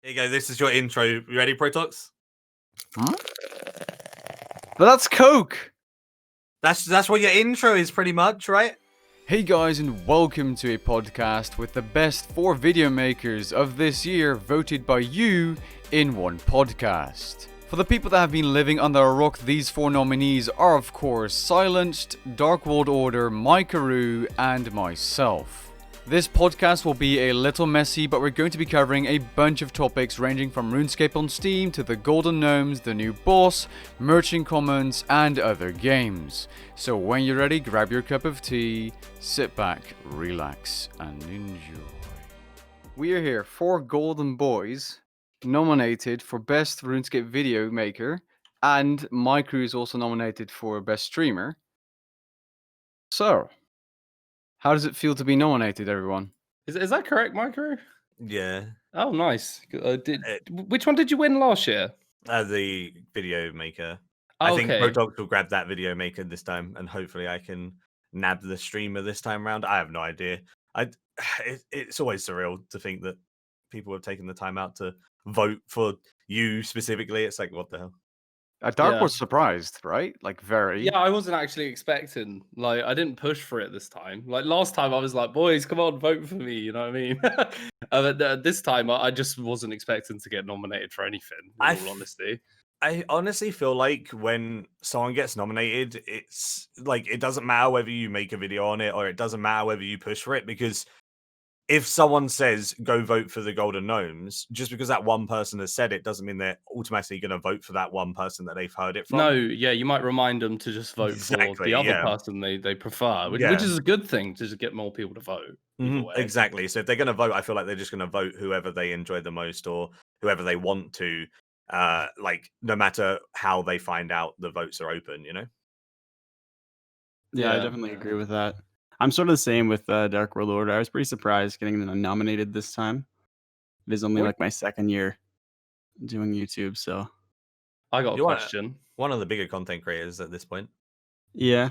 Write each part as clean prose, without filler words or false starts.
Here you go. This is your intro. You ready, Protox? Huh? But that's Coke! That's what your intro is, pretty much, right? Hey guys, and welcome to a podcast with the best 4 video makers of this year voted by you in one podcast. For the people that have been living under a rock, these 4 nominees are of course Silenced, DarkWorldOrder, Maikeru, and myself. This podcast will be a little messy, but we're going to be covering a bunch of topics ranging from RuneScape on Steam to the Golden Gnomes, the new boss, merchant commons, and other games. So when you're ready, grab your cup of tea, sit back, relax, and enjoy. We are here, 4 golden boys, nominated for Best RuneScape Video Maker, and my crew is also nominated for Best Streamer. So, how does it feel to be nominated, everyone? Is that correct, Maikeru? Yeah. Oh, nice. Which one did you win last year? The video maker. Oh, I think okay. Protox will grab that video maker this time, and hopefully I can nab the streamer this time around. I have no idea. It's always surreal to think that people have taken the time out to vote for you specifically. It's like, what the hell? Dark Yeah. was surprised, right? Like, very. Yeah, I wasn't actually expecting. Like, I didn't push for it this time. Like last time, I was like, "Boys, come on, vote for me." You know what I mean? But this time, I just wasn't expecting to get nominated for anything. In all honesty, I honestly feel like when someone gets nominated, it's like it doesn't matter whether you make a video on it or it doesn't matter whether you push for it, because if someone says go vote for the Golden Gnomes, just because that one person has said it doesn't mean they're automatically going to vote for that one person that they've heard it from. no, yeah, you might remind them to just vote for Exactly, the other yeah. person they prefer, which Yeah. is a good thing to just get more people to vote. Either way. Exactly. So if they're going to vote, I feel like they're just going to vote whoever they enjoy the most or whoever they want to. Like no matter how they find out the votes are open, you know. Yeah, I definitely agree with that. I'm sort of the same with DarkWorldOrder. I was pretty surprised getting nominated this time. It is only What? like my second year doing YouTube, so I got a You are question. one of the bigger content creators at this point. yeah.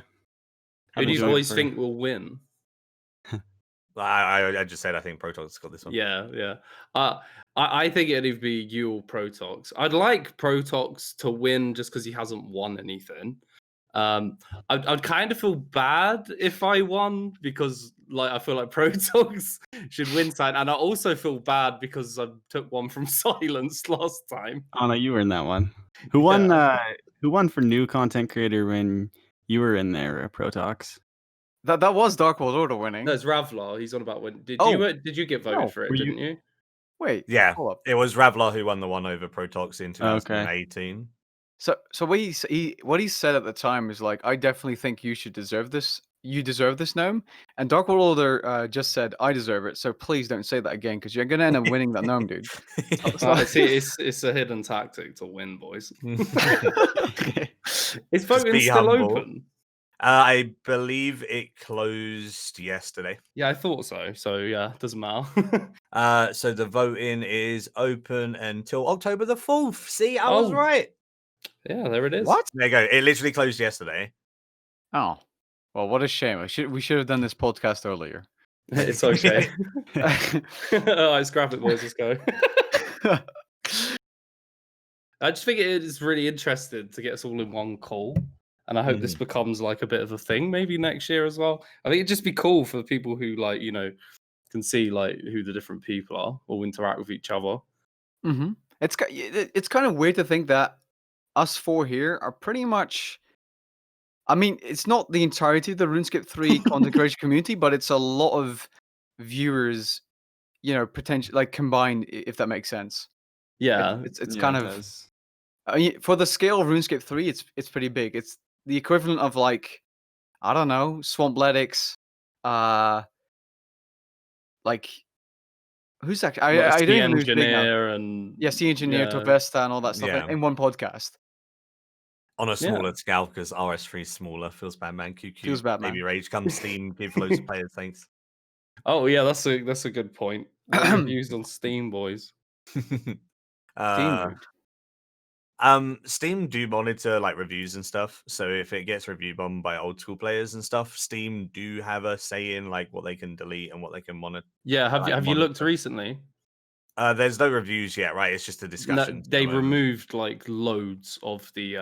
Who I've do been you doing it boys for- think will win? I just said I think Protox got this one. Yeah. I think it'd either be you or Protox. I'd like Protox to win just because he hasn't won anything. I'd kind of feel bad if I won because like I feel like Protox should win side, and I also feel bad because I took one from Silence last time. Oh no, you were in that one. Who won? Who won for new content creator when you were in there, Protox? That was Dark World Order winning. No, it's Ravlar. He's on about when did Oh. you get voted No, for it? were you- Didn't you? Wait. Yeah, Hold up. it was Ravlar who won the one over Protox in Okay. 2018. So what he said at the time is like, I definitely think you should deserve this. You deserve this gnome. And Dark World Order just said, I deserve it. So please don't say that again, because you're gonna end up winning that gnome, dude. See, it's a hidden tactic to win, boys. Is voting be still humble. open? I believe it closed yesterday. Yeah, I thought so. So yeah, doesn't matter. So the voting is open until October the 4th. See, I was Oh. right. Yeah, there it is. What? There you go. It literally closed yesterday. Oh. Well, what a shame. We should have done this podcast earlier. It's okay. Let's grab it, boys. Let's go. I just think it is really interesting to get us all in one call. And I hope this becomes like a bit of a thing maybe next year as well. I think it'd just be cool for people who like, you know, can see like who the different people are or interact with each other. Mm-hmm. It's kind of weird to think that us 4 here are pretty much. I mean, it's not the entirety of the RuneScape 3 content creation community, but it's a lot of viewers, you know, potentially like combined, if that makes sense. Yeah. It's Yeah, kind it of does. for the scale of RuneScape 3, it's pretty big. It's the equivalent of like, I don't know, Swampletics, like who's actually I don't even know who's big now. Engineer and Yeah, Sea Engineer, yeah. Torvesta, and all that stuff Yeah. in one podcast. On a smaller scale, because RS3 is smaller. Feels bad, man. QQ. Feels bad, man. Maybe Rage comes Steam. Give loads of players. Thanks. Oh yeah, that's a good point. Reviews on Steam, boys. Steam, Uh, dude. Steam do monitor like reviews and stuff. So if it gets review bombed by old school players and stuff, Steam do have a say in like what they can delete and what they can monitor. Yeah, have you looked monitor. recently? There's no reviews yet, right? It's just a No, discussion. they removed like loads of the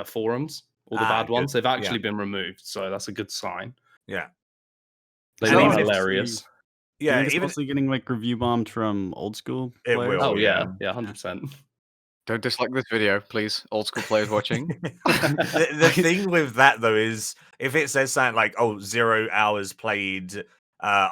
forums, all the bad Good. ones. They've Yeah. actually been removed, so that's a good sign. Yeah. They And were even if- hilarious. Do you Yeah, think it's even mostly getting like review bombed from old school It players? will. Oh yeah. yeah, 100%. Don't dislike this video, please. Old school players watching. the thing with that though is if it says something like, "Oh, 0 hours played,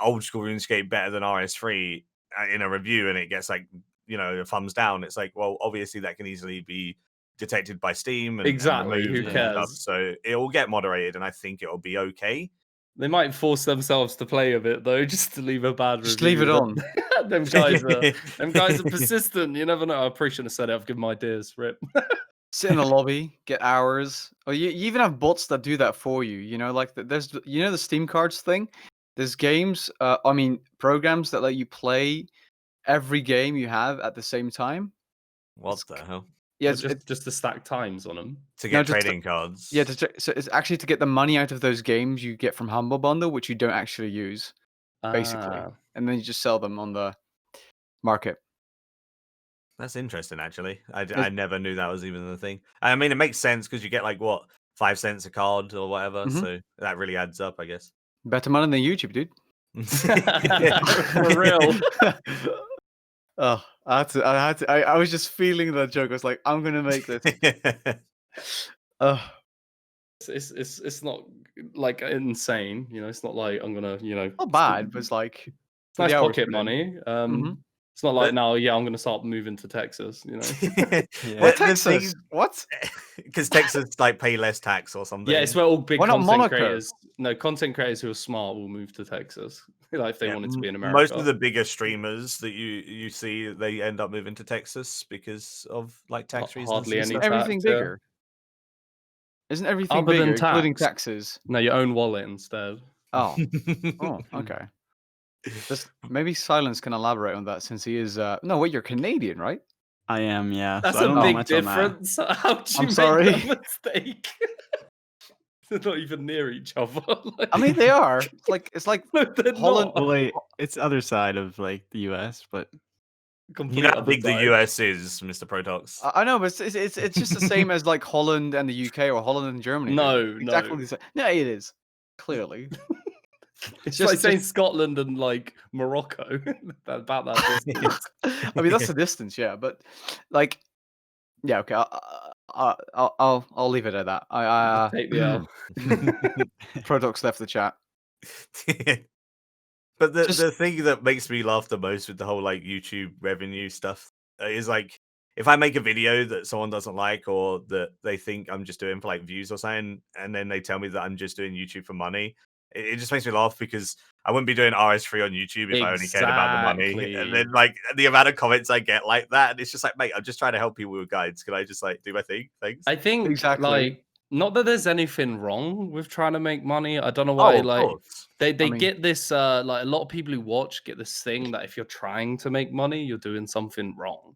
old school RuneScape better than RS3" in a review, and it gets like a thumbs down, it's like, well, obviously that can easily be detected by Steam and Exactly, removed who and stuff. cares? So it will get moderated, and I think it will be okay. They might force themselves to play a bit though, just to leave a bad review. Just leave it on. them guys are persistent. You never know. I probably shouldn't have said it. I've given my ideas. Rip. Sit in the lobby, get hours. Or you even have bots that do that for you. You know, like there's the Steam cards thing. There's games. Programs that let you play every game you have at the same time. What the hell? Yeah, Well, just to stack times on them. To No, get just to- trading cards? yeah. So it's actually to get the money out of those games you get from Humble Bundle, which you don't actually use, basically, Ah. and then you just sell them on the market. That's interesting, actually. I It's- never knew that was even the thing. I mean, it makes sense because you get like what 5 cents a card or whatever, Mhm. so that really adds up, I guess. Better money than YouTube, dude. For real. Oh, I was just feeling that joke. I was like, I'm gonna make this. It's not like insane. It's not like I'm gonna Not bad, but it's like it's nice the hours pocket put in. money. Mhm. It's not like But- now. Yeah, I'm gonna start moving to Texas. What Texas? What? Because Texas like pay less tax or something. Yeah, it's where all big Why not content Monaco? creators. No, content creators who are smart will move to Texas. Like if they Yeah, wanted to be in America. Most of the bigger streamers that you see, they end up moving to Texas because of like tax reasons. Hardly and any stuff. Everything tax, yeah. bigger. Isn't everything Other bigger, than including tax. taxes? No, your own wallet instead. Oh, oh, okay. Maybe Silence can elaborate on that since he is. No, wait, you're Canadian, right? I am, yeah. That's so I don't a know big much on that. difference. How'd you I'm make sorry. that mistake? They're not even near each other. I mean, they are. It's like No, they're Holland- not. Well, wait, it's other side of like the U.S., but Complete You know how other big the side. US is, Mr. Protox. I know, but it's just the same as like Holland and the UK or Holland and Germany. No, dude. Exactly no. the same. No, it is clearly. It's just- like saying Scotland and like Morocco. About that distance. I mean, that's the distance, yeah. But like, yeah, okay. I'll leave it at that. Take the L. Protox left the chat. But the Just- thing that makes me laugh the most with the whole like YouTube revenue stuff is like if I make a video that someone doesn't like or that they think I'm just doing for like views or something, and then they tell me that I'm just doing YouTube for money, it just makes me laugh because I wouldn't be doing RS3 on YouTube if I only cared about the money. Exactly. And then like the amount of comments I get like that, and it's just like, mate, I'm just trying to help people with guides. Can I just like do my thing? Thanks. I think Exactly. like not that there's anything wrong with trying to make money. I don't know why of like course. they mean- get this like a lot of people who watch get this thing that if you're trying to make money, you're doing something wrong.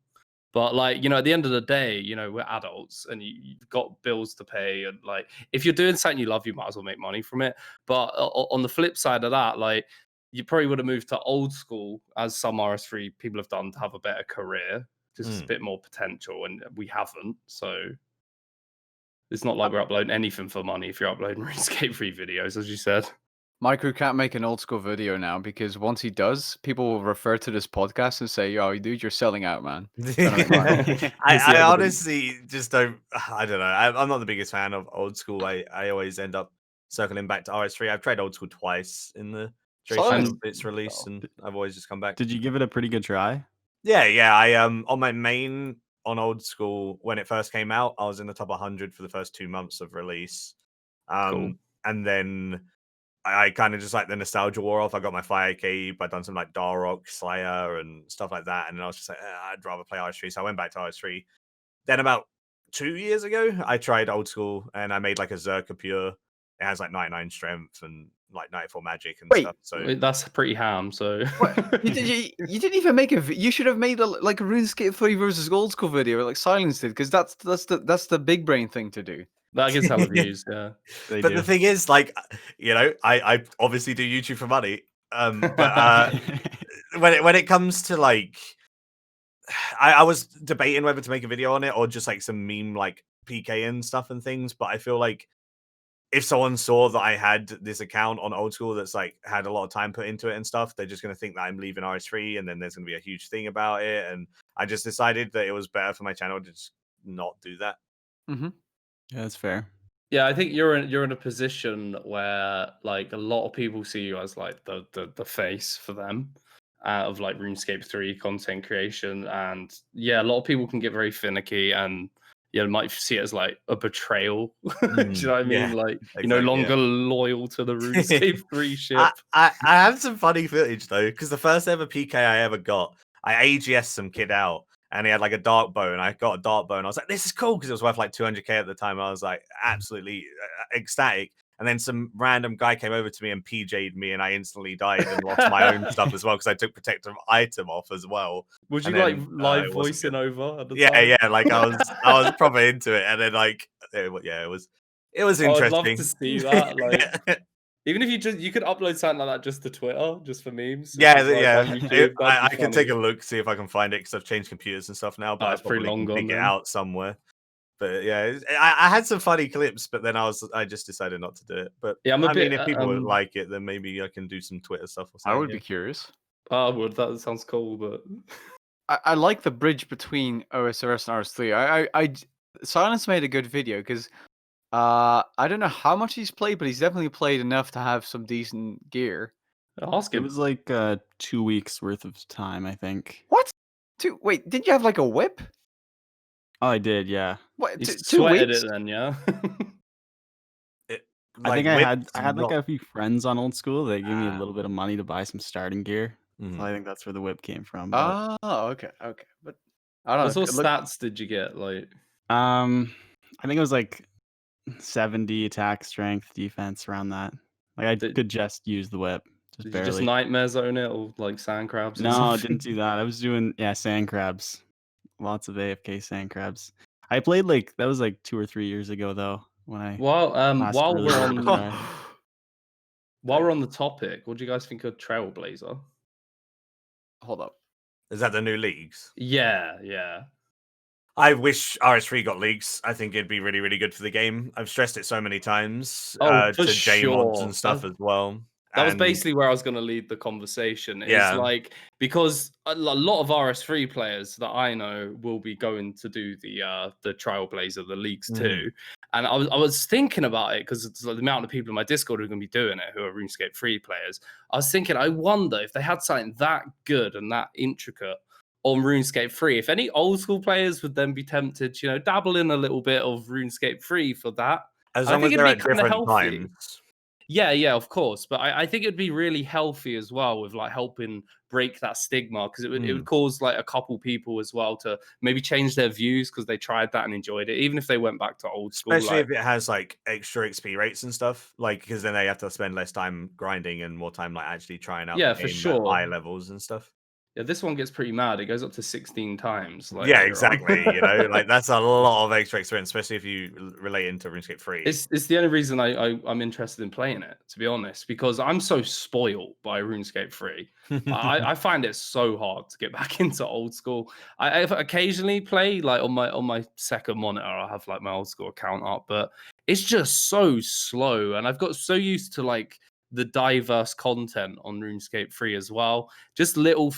But like, at the end of the day, we're adults and you've got bills to pay. And like, if you're doing something you love, you might as well make money from it. But on the flip side of that, like, you probably would have moved to old school, as some RS3 people have done, to have a better career. Just it's a bit more potential, and we haven't. So it's not like we're uploading anything for money if you're uploading RuneScape free videos, as you said. Maikeru can't make an old school video now because once he does, people will refer to this podcast and say, "Yo, dude, you're selling out, man." I honestly just don't. I don't know. I'm not the biggest fan of old school. I always end up circling back to RS3. I've tried old school twice in the duration Silence. of its release, and I've always just come back. did you give it a pretty good try? Yeah. I on my main on old school when it first came out, I was in the top 100 for the first 2 months of release. Cool. And then I kind of just like the nostalgia wore off. I got my Fire Cape. I'd done some like Darrock, Slayer, and stuff like that. And then I was just like, I'd rather play RS3. So I went back to RS3. Then about 2 years ago, I tried old school and I made like a Zerka Pure. It has like 99 strength and like 94 magic and Wait, stuff. So That's pretty ham. So you didn't even make you should have made a RuneScape 3 versus old school video like Silence did, because that's the big brain thing to do. that gets hella views. Yeah. They but do. the thing is, like, I obviously do YouTube for money. But when it comes to like, I was debating whether to make a video on it or just like some meme like PK and stuff and things, but I feel like if someone saw that I had this account on Old School that's like had a lot of time put into it and stuff, they're just going to think that I'm leaving RS3, and then there's going to be a huge thing about it. And I just decided that it was better for my channel to just not do that. Mm-hmm. Yeah, that's fair. Yeah, I think you're in a position where like a lot of people see you as like the face for them of like RuneScape 3 content creation, and yeah, a lot of people can get very finicky and might see it as like a betrayal. Do you know what I mean? Yeah, Like you're no exactly, longer loyal to the RuneScape 3 ship. I have some funny footage though, because the first ever PK I ever got, I AGS some kid out, and he had like a dark bow, and I got a dark bow, and I was like, "This is cool," because it was worth like 200k at the time. I was like absolutely ecstatic. And then some random guy came over to me and PJ'd me, and I instantly died and lost my own stuff as well because I took protective item off as well. Was you And like then, live it wasn't voicing good. over at the Yeah, time? yeah, like I was proper into it, and then like it was Oh, I'd love interesting. to see that. Like, even if you could upload something like that just to Twitter, just for memes. Yeah, just, like, yeah. on YouTube, that'd I be can take funny. a look, see if I can find it because I've changed computers and stuff now. But Oh, I it's pretty probably long can gone dig it then. out somewhere. But yeah, I had some funny clips, but then I just decided not to do it. But Yeah, I'm a I mean, bit. if people would like it, then maybe I can do some Twitter stuff or I something. would be curious. I would. That sounds cool, but I like the bridge between OSRS and RS3. Silence made a good video because I don't know how much he's played, but he's definitely played enough to have some decent gear. ask It him. was like 2 weeks worth of time, I think. What? Wait, didn't you have like a whip? Oh, I did, yeah. What? He 2 sweated weeks? it then, yeah. I Like think I had like not. a few friends on Old School. They gave me a little bit of money to buy some starting gear. Mhm. So I think that's where the whip came from. But Oh, okay. But I don't What know. sort of stats did you get? Like, I think it was like 70 attack, strength, defense, around that. Like I Did- could just use the whip, just did you barely. just nightmare zone it or like sand crabs? Or No, I something? didn't do that. I was doing sand crabs. Lots of AFK sand crabs. I played like that was like 2 or 3 years ago though when I Well, last while really we're wanted to on try. while we're on the topic, what do you guys think of Trailblazer? Hold up. Is that the new leagues? Yeah. I wish RS3 got leagues. I think it'd be really, really good for the game. I've stressed it so many times Oh, for to J mods and sure. stuff as well. That was And basically where I was going to lead the conversation. Is Yeah. like because a lot of RS3 players that I know will be going to do the Trailblazer, the leagues too. And I was thinking about it because the amount of people in my Discord who are going to be doing it who are RuneScape 3 players. I was thinking, I wonder if they had something that good and that intricate on RuneScape 3, if any old school players would then be tempted to, dabble in a little bit of RuneScape 3 for that. as I long as think they're it'd at be kind of different healthy. times. Yeah, of course. But I think it'd be really healthy as well with like helping break that stigma because it would cause like a couple people as well to maybe change their views because they tried that and enjoyed it, even if they went back to old school. Especially Like, if it has like extra XP rates and stuff, like because then they have to spend less time grinding and more time like actually trying out Yeah, the for game sure. at high levels and stuff. yeah, this one gets pretty mad. It goes up to 16 times. Like, Yeah, later on. exactly. Like that's a lot of extra experience, especially if you relate into RuneScape 3. It's the only reason I'm interested in playing it, to be honest, because I'm so spoiled by RuneScape 3. I find it so hard to get back into old school. I occasionally play like on my second monitor. I have like my old school account up, but it's just so slow, and I've got so used to like the diverse content on RuneScape 3 as well. Just little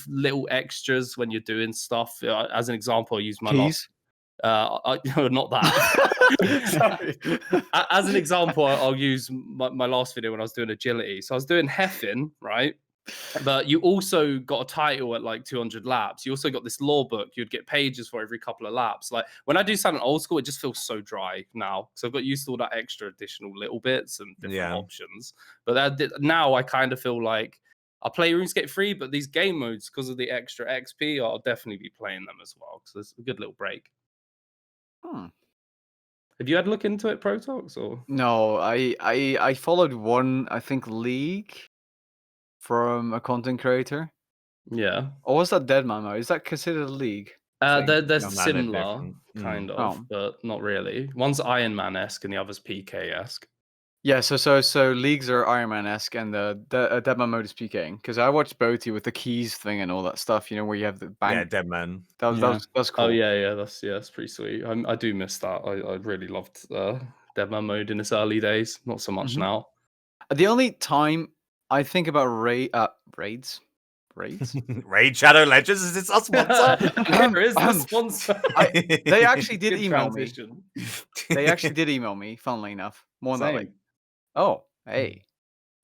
extras when you're doing stuff. As an example, I use my last. Not that. Sorry. As an example, I'll use my last video when I was doing agility. So I was doing Heffin, right? But you also got a title at like 200 laps. You also got this lore book you'd get pages for every couple of laps. Like when I do something old school, it just feels so dry now. So I've got used to all that extra additional little bits and different options. But now I kind of feel like I play RuneScape 3, but these game modes, because of the extra XP, I'll definitely be playing them as well. So it's a good little break. Have you had a look into it, Protox, or No, I followed one, I think, league from a content creator. yeah? Or was that Dead Mamo? Is that considered a league? They're No, they're similar, different. kind of, but not really. One's Iron Man-esque and the other's PK-esque. Yeah, so leagues are Iron Man-esque, and the Deadman mode is PKing. Because I watched Boaty with the keys thing and all that stuff. You know, where you have the bank. Yeah, Dead Man. That's cool. Oh yeah, that's pretty sweet. I do miss that. I really loved Deadman mode in its early days. Not so much Mhm. now. The only time I think about raids, Raid Shadow Legends is this our sponsor? Here is the sponsor. they actually did Good email me. transition. They actually did email me. Funnily enough, more than that. Like, Same. oh, hey.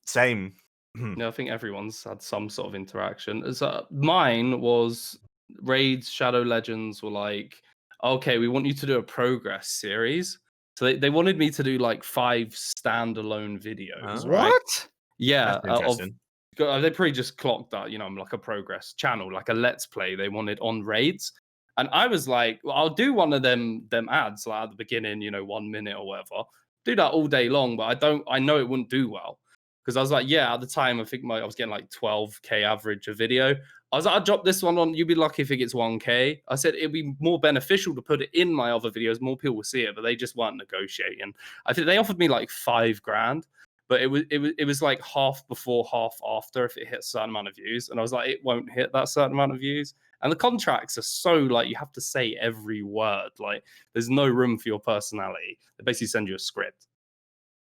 Same. Yeah, I think everyone's had some sort of interaction. Mine was raids, Shadow Legends were like, okay, we want you to do a progress series. So they wanted me to do like 5 standalone videos, Oh. right? What? Yeah, That's interesting. they probably just clocked that, you know, I'm like a progress channel, like a let's play they wanted on raids. And I was like, well, I'll do one of them ads like at the beginning, you know, 1 minute or whatever. Do that all day long, but I know it wouldn't do well. Because I was like, yeah, at the time I think I was getting like 12k average a video. I was like, I'll drop this one on. You'd be lucky if it gets 1k. I said it'd be more beneficial to put it in my other videos. More people will see it, but they just weren't negotiating. I think they offered me like $5,000. But it was like half before, half after if it hit a certain amount of views. And I was like, it won't hit that certain amount of views. And the contracts are so like you have to say every word. Like there's no room for your personality. They basically send you a script.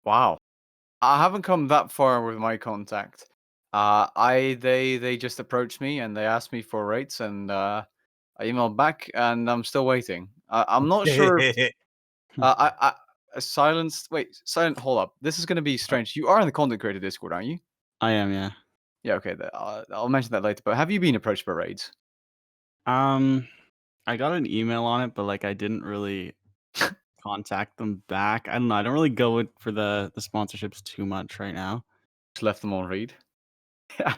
Wow. I haven't come that far with my contact. They just approached me and they asked me for rates, and I emailed back, and I'm still waiting. I'm not sure. Silenced. Wait, silent. Hold up. This is going to be strange. You are in the content creator Discord, aren't you? I am, yeah. Yeah. Okay. I'll mention that later. But have you been approached by raids? I got an email on it, but like I didn't really contact them back. I don't know. I don't really go for the sponsorships too much right now. Just left them on read. Yeah,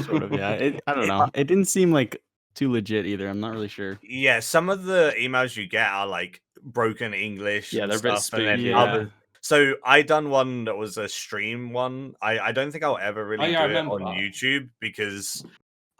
sort of. Yeah. I don't know. It didn't seem like too legit either. I'm not really sure. Yeah, some of the emails you get are like broken English. Yeah, and they're a bit stuff, and then spooky. Yeah. other. So I done one that was a stream one. I don't think I'll ever really yeah, I do it remember on that. YouTube because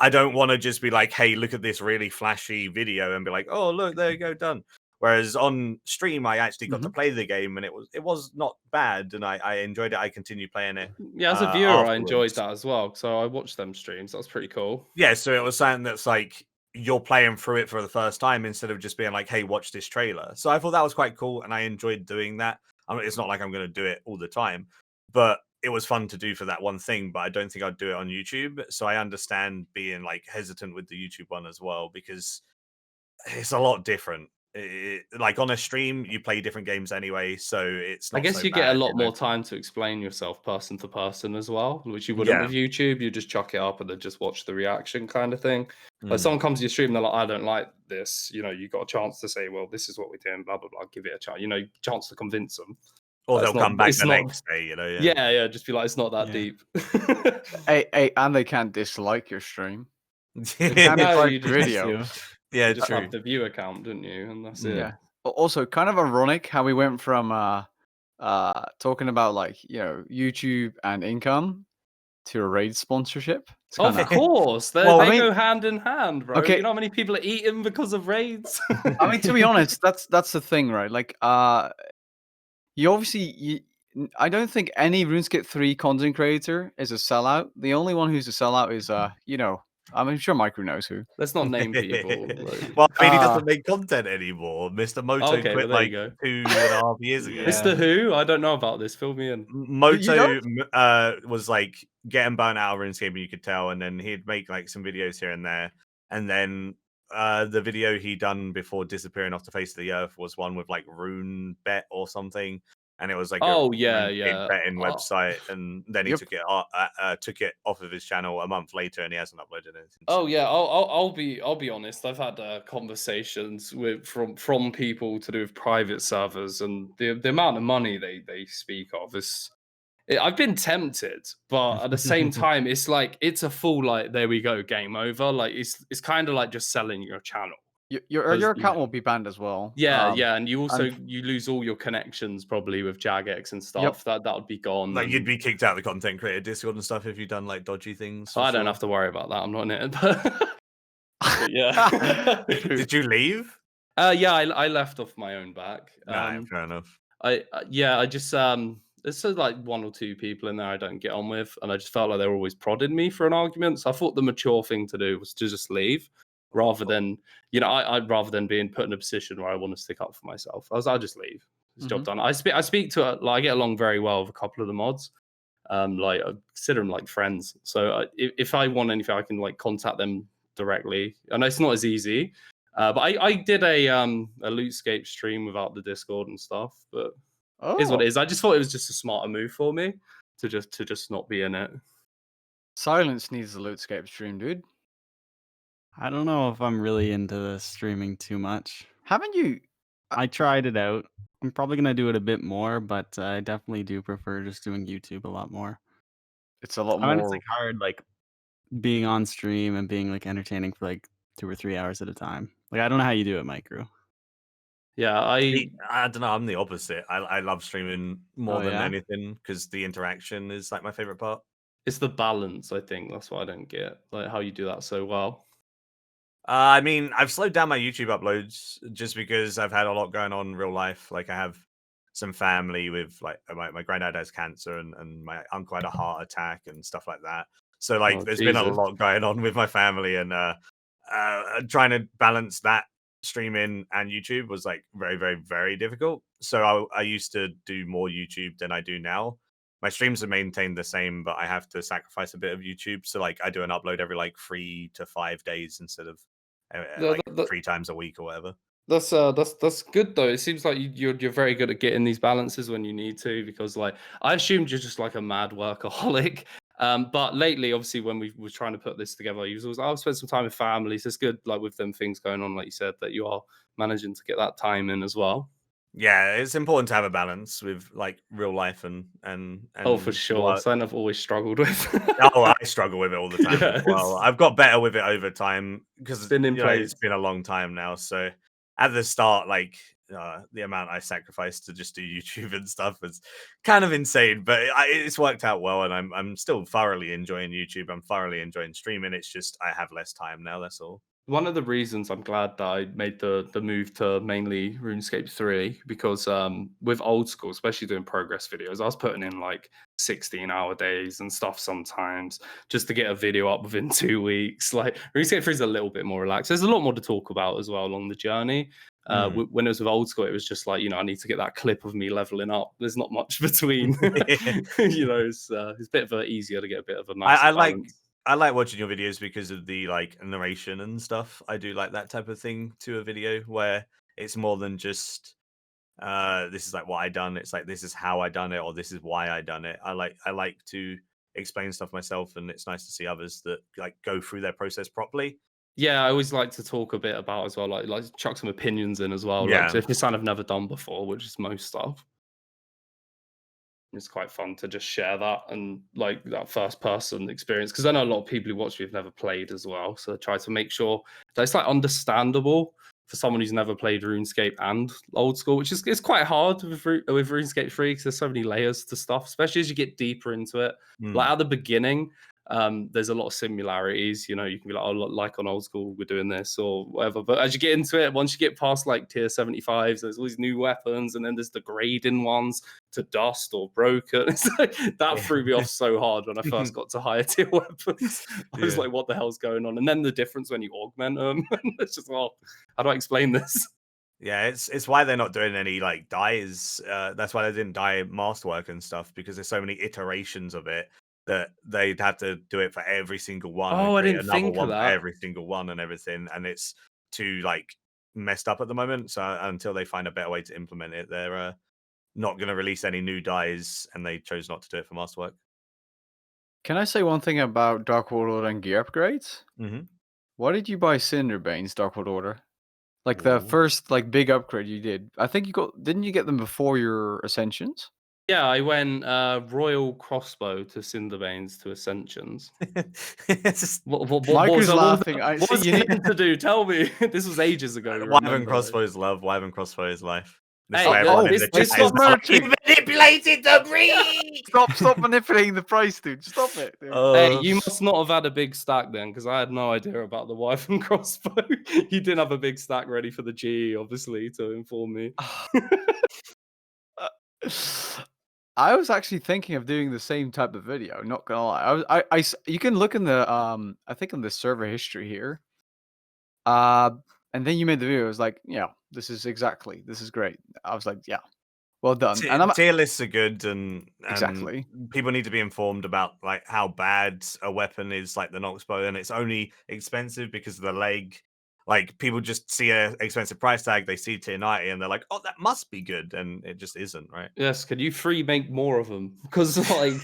I don't want to just be like, hey, look at this really flashy video and be like, oh, look, there you go, done. Whereas on stream, I actually got to play the game and it was not bad, and I enjoyed it. I continued playing it. Yeah, as a viewer, I enjoyed afterwards. that as well. So I watched them streams. That was pretty cool. Yeah, so it was something that's like you're playing through it for the first time instead of just being like, hey, watch this trailer. So I thought that was quite cool, and I enjoyed doing that. I mean, it's not like I'm going to do it all the time, but it was fun to do for that one thing. But I don't think I'd do it on YouTube. So I understand being like hesitant with the YouTube one as well, because it's a lot different. Like on a stream, you play different games anyway, so it's not I guess so you get a bad, lot you know? more time to explain yourself person to person as well, which you wouldn't Yeah. with YouTube. You just chuck it up and then just watch the reaction kind of thing. Like Mm. someone comes to your stream, they're like, I don't like this. You know, you got a chance to say, well, this is what we're doing, blah, blah, blah. Give it a chance. You know, chance to convince them. Or But they'll it's come not- back it's the not- next day, you know? Yeah, just be like, it's not that Yeah. deep. Hey, and they can't dislike your stream. They Yeah. can't No, dislike you the just- video. Yeah, You just true. have the view account, didn't you? And that's it. Yeah. Also, kind of ironic how we went from talking about like YouTube and income to a raid sponsorship. It's Of kinda... course, Well, they I mean- go hand in hand, bro. Okay. You know how many people are eating because of raids? I mean, to be honest, that's the thing, right? Like, you obviously I don't think any RuneScape 3 content creator is a sellout. The only one who's a sellout is I'm sure Maikeru knows who. Let's not name people. like- Well, I mean, he doesn't make content anymore. Mr. Moto Okay, quit well, there like you go. 2.5 years ago. Yeah. Mr. Who? I don't know about this. Fill me in. Moto was like getting burnt out of RuneScape, and you could tell. And then he'd make like some videos here and there. And then the video he done before disappearing off the face of the earth was one with like Rune Bet or something. And it was like Oh, a yeah, RuneScape yeah. betting website. And then he Yep. took it off of his channel a month later, and he hasn't uploaded it since. Oh yeah, I'll be honest. I've had conversations from people to do with private servers, and the amount of money they speak of is. I've been tempted, but at the same time, it's like it's a full like there we go, game over. Like it's kind of like just selling your channel. Your account will be banned as well. Yeah, and you also and- you lose all your connections probably with Jagex and stuff. That would be gone. Like and- you'd be kicked out of the content creator Discord and stuff if you've done like dodgy things. for I don't sure. have to worry about that. I'm not in it. But yeah. Did you leave? Yeah, I left off my own back. Nah, fair enough. I just there's so like one or two people in there I don't get on with, and I just felt like they were always prodding me for an argument. So I thought the mature thing to do was to just leave, rather than I'd rather than being put in a position where I want to stick up for myself. I'll just leave. It's job done. I speak to like I get along very well with a couple of the mods. Like I consider them like friends. So if I want anything, I can like contact them directly. I know it's not as easy, but I did a Lootescape stream without the Discord and stuff. But is what it is. I just thought it was just a smarter move for me to just not be in it. Silence needs the Lootescape stream, dude. I don't know if I'm really into the streaming too much. Haven't you? I tried it out. I'm probably gonna do it a bit more, but I definitely do prefer just doing YouTube a lot more. It's a lot I find it's more. like hard, like being on stream and being like entertaining for like 2 or 3 hours at a time. Like I don't know how you do it, Maikeru. Yeah, I don't know. I'm the opposite. I love streaming more Oh, than yeah? anything because the interaction is like my favorite part. it's the balance. I think that's what I don't get. Like how you do that so well. I mean, I've slowed down my YouTube uploads just because I've had a lot going on in real life. Like I have some family with like my granddad has cancer and my uncle had a heart attack and stuff like that. So like Oh, there's been a Jesus. lot going on with my family and trying to balance that streaming and YouTube was like very, very, very difficult. So I used to do more YouTube than I do now. My streams are maintained the same, but I have to sacrifice a bit of YouTube. So like I do an upload every like 3 to 5 days instead of Yeah, like 3 times a week or whatever. That's good though. It seems like you're very good at getting these balances when you need to, because like I assumed you're just like a mad workaholic. But lately, obviously, when we were trying to put this together, you was always, I'll spend some time with family. So it's good, like with them things going on, like you said, that you are managing to get that time in as well. Yeah, it's important to have a balance with like real life and Oh, for sure. work. Something I've always struggled with. Oh, I struggle with it all the time Yeah, as well. I've got better with it over time because been in place. it's been a long time now. So at the start, like the amount I sacrificed to just do YouTube and stuff was kind of insane, but it's worked out well, and I'm still thoroughly enjoying YouTube. I'm thoroughly enjoying streaming. It's just I have less time now. That's all. One of the reasons I'm glad that I made the move to mainly RuneScape 3, because with old school, especially doing progress videos, I was putting in like 16-hour days and stuff sometimes just to get a video up within 2 weeks. Like RuneScape 3 is a little bit more relaxed. There's a lot more to talk about as well along the journey. When it was with old school, it was just like, I need to get that clip of me leveling up. There's not much between. It's a bit of easier to get a bit of a nice balance. I like watching your videos because of the like narration and stuff. I do like that type of thing to a video where it's more than just this is like what I done. It's like this is how I done it, or this is why I done it. I like to explain stuff myself, and it's nice to see others that like go through their process properly. Yeah, I always like to talk a bit about as well, like chuck some opinions in as well. Yeah. Like so if it's something I've never done before, which is most stuff. It's quite fun to just share that and like that first person experience, because I know a lot of people who watch me have never played as well. So I try to make sure that it's like understandable for someone who's never played RuneScape and old school, which is it's quite hard with RuneScape 3 because there's so many layers to stuff, especially as you get deeper into it. Like at the beginning, there's a lot of similarities. You can be like, oh, like on old school, we're doing this or whatever. But as you get into it, once you get past like tier 75s, there's all these new weapons, and then there's the grading ones to dust or broken. It's like, that threw me off so hard when I first got to higher tier weapons. I was like, what the hell's going on? And then the difference when you augment them, it's just, how do I explain this? Yeah, it's why they're not doing any like dyes. That's why they didn't dye masterwork and stuff, because there's so many iterations of it that they'd have to do it for every single one. Oh, I create didn't another think of one for that. every single one and everything, and it's too like messed up at the moment. So until they find a better way to implement it, they're not going to release any new dyes, and they chose not to do it for masterwork. Can I say one thing about DarkWorldOrder and gear upgrades? Mm-hmm. Why did you buy CinderBanes, DarkWorldOrder? Like the first like big upgrade you did. I think didn't you get them before your Ascensions? Yeah, I went Royal Crossbow to Cinderbanes to Ascensions. Mike was laughing. What was you need to do? Tell me. This was ages ago. Wyvern Crossbow is love. Wyvern Crossbow is life. Hey, stop merching. You manipulated the breed. Stop manipulating the price, dude. Stop it. Dude. Hey, you must not have had a big stack then, because I had no idea about the Wyvern Crossbow. You didn't have a big stack ready for the GE, obviously, to inform me. I was actually thinking of doing the same type of video. Not gonna lie, you can look in the I think in the server history here. And then you made the video. I was like, yeah, this is great. I was like, yeah, well done. And I'm Tier lists are good, and exactly. people need to be informed about like how bad a weapon is, like the Noxbow, and it's only expensive because of the leg. Like people just see a expensive price tag, they see tier 90, and they're like, "Oh, that must be good," and it just isn't, right? Yes, can you make more of them? Because like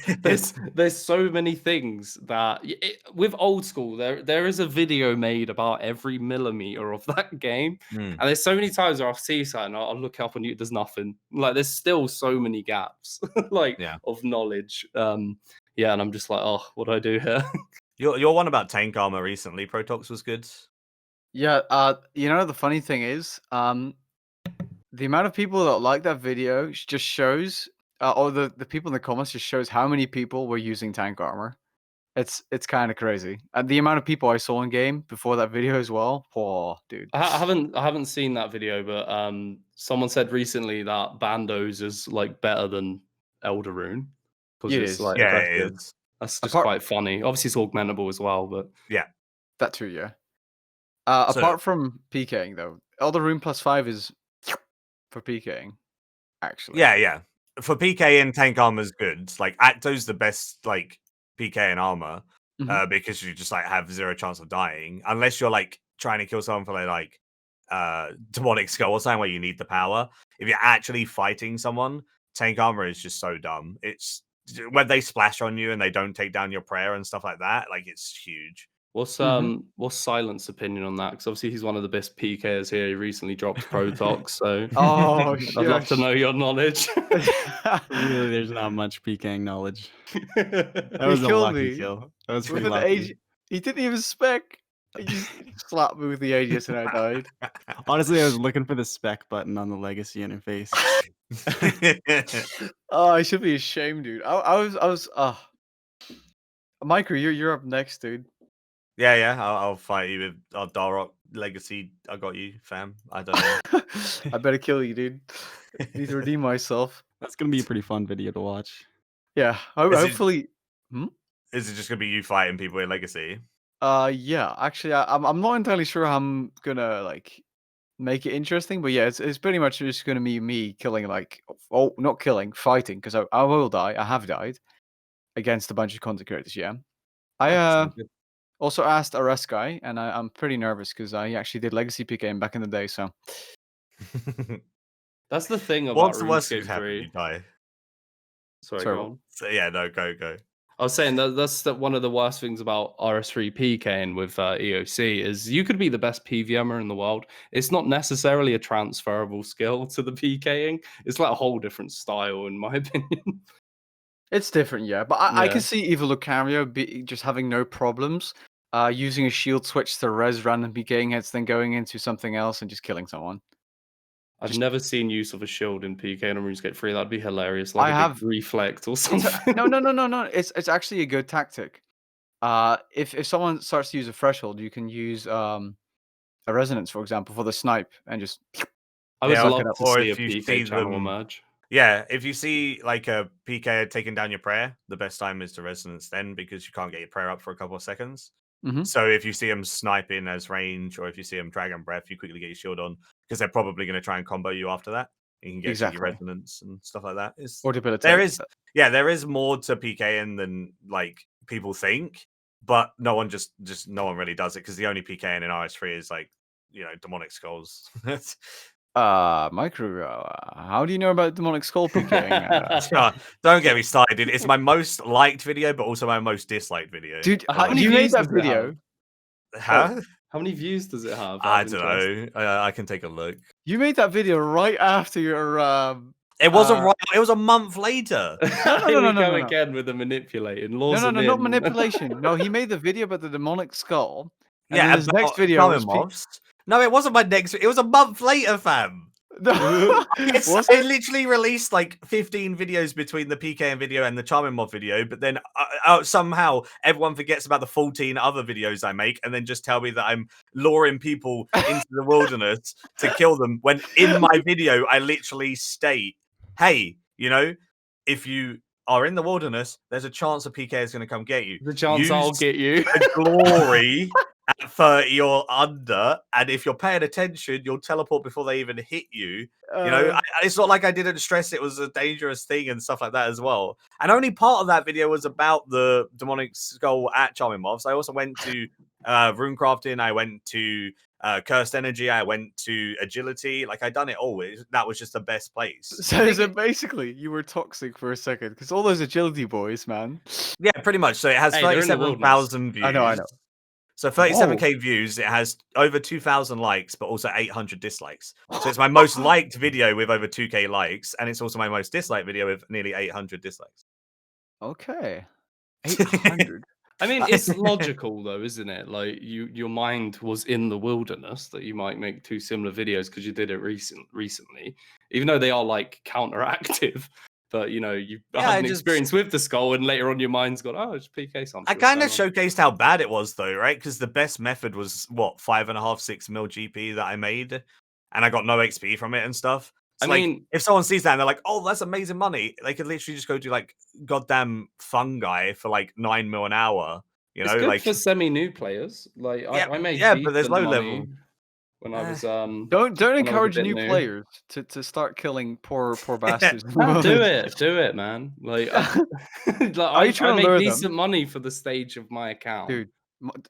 there's so many things that with old school there is a video made about every millimeter of that game, Mm. and there's so many times where I'll see something, I'll look up and there's nothing. Like there's still so many gaps, like Yeah. of knowledge. Yeah, and I'm just like, oh, what do I do here? Your one about tank armor recently, Protox, was good. Yeah. You know the funny thing is, the amount of people that like that video just shows, or the people in the comments just shows how many people were using tank armor. It's kind of crazy. And the amount of people I saw in game before that video as well. Oh, dude. I haven't seen that video, but someone said recently that Bandos is like better than Elderrune because It it's is. like Yeah, it aggressive. is. That's just Apart- quite funny. Obviously, it's augmentable as well, but Yeah. That too, yeah. So- Apart from PKing though, Elder Rune +5 is for PKing, actually. Yeah. For PK and tank armor is good. Like Acto's the best like PK and armor, because you just like have zero chance of dying unless you're like trying to kill someone for like demonic skull or something where you need the power. If you're actually fighting someone, tank armor is just so dumb. It's when they splash on you and they don't take down your prayer and stuff like that. Like it's huge. what's Silent's opinion on that? Because obviously he's one of the best PKers here. He recently dropped Protox, so Oh, I'd love to know your knowledge. Really, there's not much PKing knowledge. That He was a killed lucky me kill. That was with pretty an lucky. He didn't even spec. He just slapped me with the Aegis and I died. Honestly, I was looking for the spec button on the legacy interface. Oh, I should be ashamed, dude. I was. Maikeru, you're up next, dude. Yeah. I'll fight you with our Dark Legacy. I got you, fam. I don't know. I better kill you, dude. Need to redeem myself. That's gonna be a pretty fun video to watch. Yeah, Is it- hopefully. Is it just gonna be you fighting people in Legacy? Yeah. Actually, I'm not entirely sure how I'm gonna like make it interesting, but yeah, it's pretty much just gonna be me killing not killing, fighting because I will die. I have died against a bunch of content creators. Yeah, I also asked a rest guy, and I'm pretty nervous because I actually did Legacy PKM back in the day. So That's the thing about What's the worst that RuneScape could happen? 3. You die. Sorry, Sorry, go on. So, yeah, no, go. I was saying that's one of the worst things about RS3 PKing with EOC is you could be the best PVMer in the world. It's not necessarily a transferable skill to the PKing. It's like a whole different style, in my opinion. it's different, yeah. But I Yeah. can see Evil Lucario just having no problems using a shield switch to res random PKing hits, then going into something else and just killing someone. I've never seen use of a shield in PK on RuneScape 3. That'd be hilarious. Like I a have- big reflect or something. No. It's actually a good tactic. If someone starts to use a threshold, you can use a resonance, for example, for the snipe, and just. I would Yeah, love to or see a if you see PK channel them- emerge. Yeah, if you see like a PK taking down your prayer, the best time is to resonance then because you can't get your prayer up for a couple of seconds. Mhm. So if you see them sniping as range, or if you see them dragon breath, you quickly get your shield on because they're probably going to try and combo you after that. You can get your Exactly. resonance and stuff like that. Or debilitate. There is more to PKing than like people think, but no one no one really does it because the only PKing in RS3 is like demonic skulls. Maikeru, how do you know about demonic skull PKing? Don't get me started, dude. It's my most liked video, but also my most disliked video. Dude, How many you made views that does it video. Huh? How many views does it have? I don't know. I can take a look. You made that video right after your It wasn't right. It was a month later. Here we no, go no. again with the manipulating. No, Laws not manipulation. No, he made the video about the demonic skull. And Yeah, then his next about video Charming was Moths. No, it wasn't my next. It was a month later, fam. Was It literally released like 15 videos between the PKM video and the Charming Mob video, but then somehow everyone forgets about the 14 other videos I make and then just tell me that I'm luring people into the wilderness to kill them when in my video I literally state, hey, if you are in the wilderness, there's a chance a PK is going to come get you. The chance I'll Use get you. the glory at 30 or under, and if you're paying attention, you'll teleport before they even hit you. You know, it's not like I didn't stress it was a dangerous thing and stuff like that as well. And only part of that video was about the demonic skull at Charming Moths. I also went to runecrafting. I went to cursed energy. I went to agility. Like I done it always. That was just the best place. So basically, you were toxic for a second because all those agility boys, man. Yeah, pretty much. So it has Hey, they're in the wilderness. 37,000 views. I know. So 37k views, it has over 2,000 likes, but also 800 dislikes. So it's my most liked video with over 2k likes, and it's also my most disliked video with nearly 800 dislikes. Okay. 800. I mean, it's logical though, isn't it? Like your mind was in the wilderness that you might make two similar videos because you did it recently, even though they are like counteractive. But you know, you've had an experience with the skull, and later on your mind's gone, oh, it's PK something. I kind of showcased how bad it was, though, right? Because the best method was what 5.5, 6 mil GP that I made, and I got no XP from it and stuff. So, I mean, if someone sees that and they're like, "Oh, that's amazing money," they could literally just go do like goddamn fungi for like 9 mil an hour. You know, it's good like for semi-new players. Like I made but there's low level. When I was don't encourage new players to start killing poor bastards. do it, man. Like, I make decent money for the stage of my account, dude.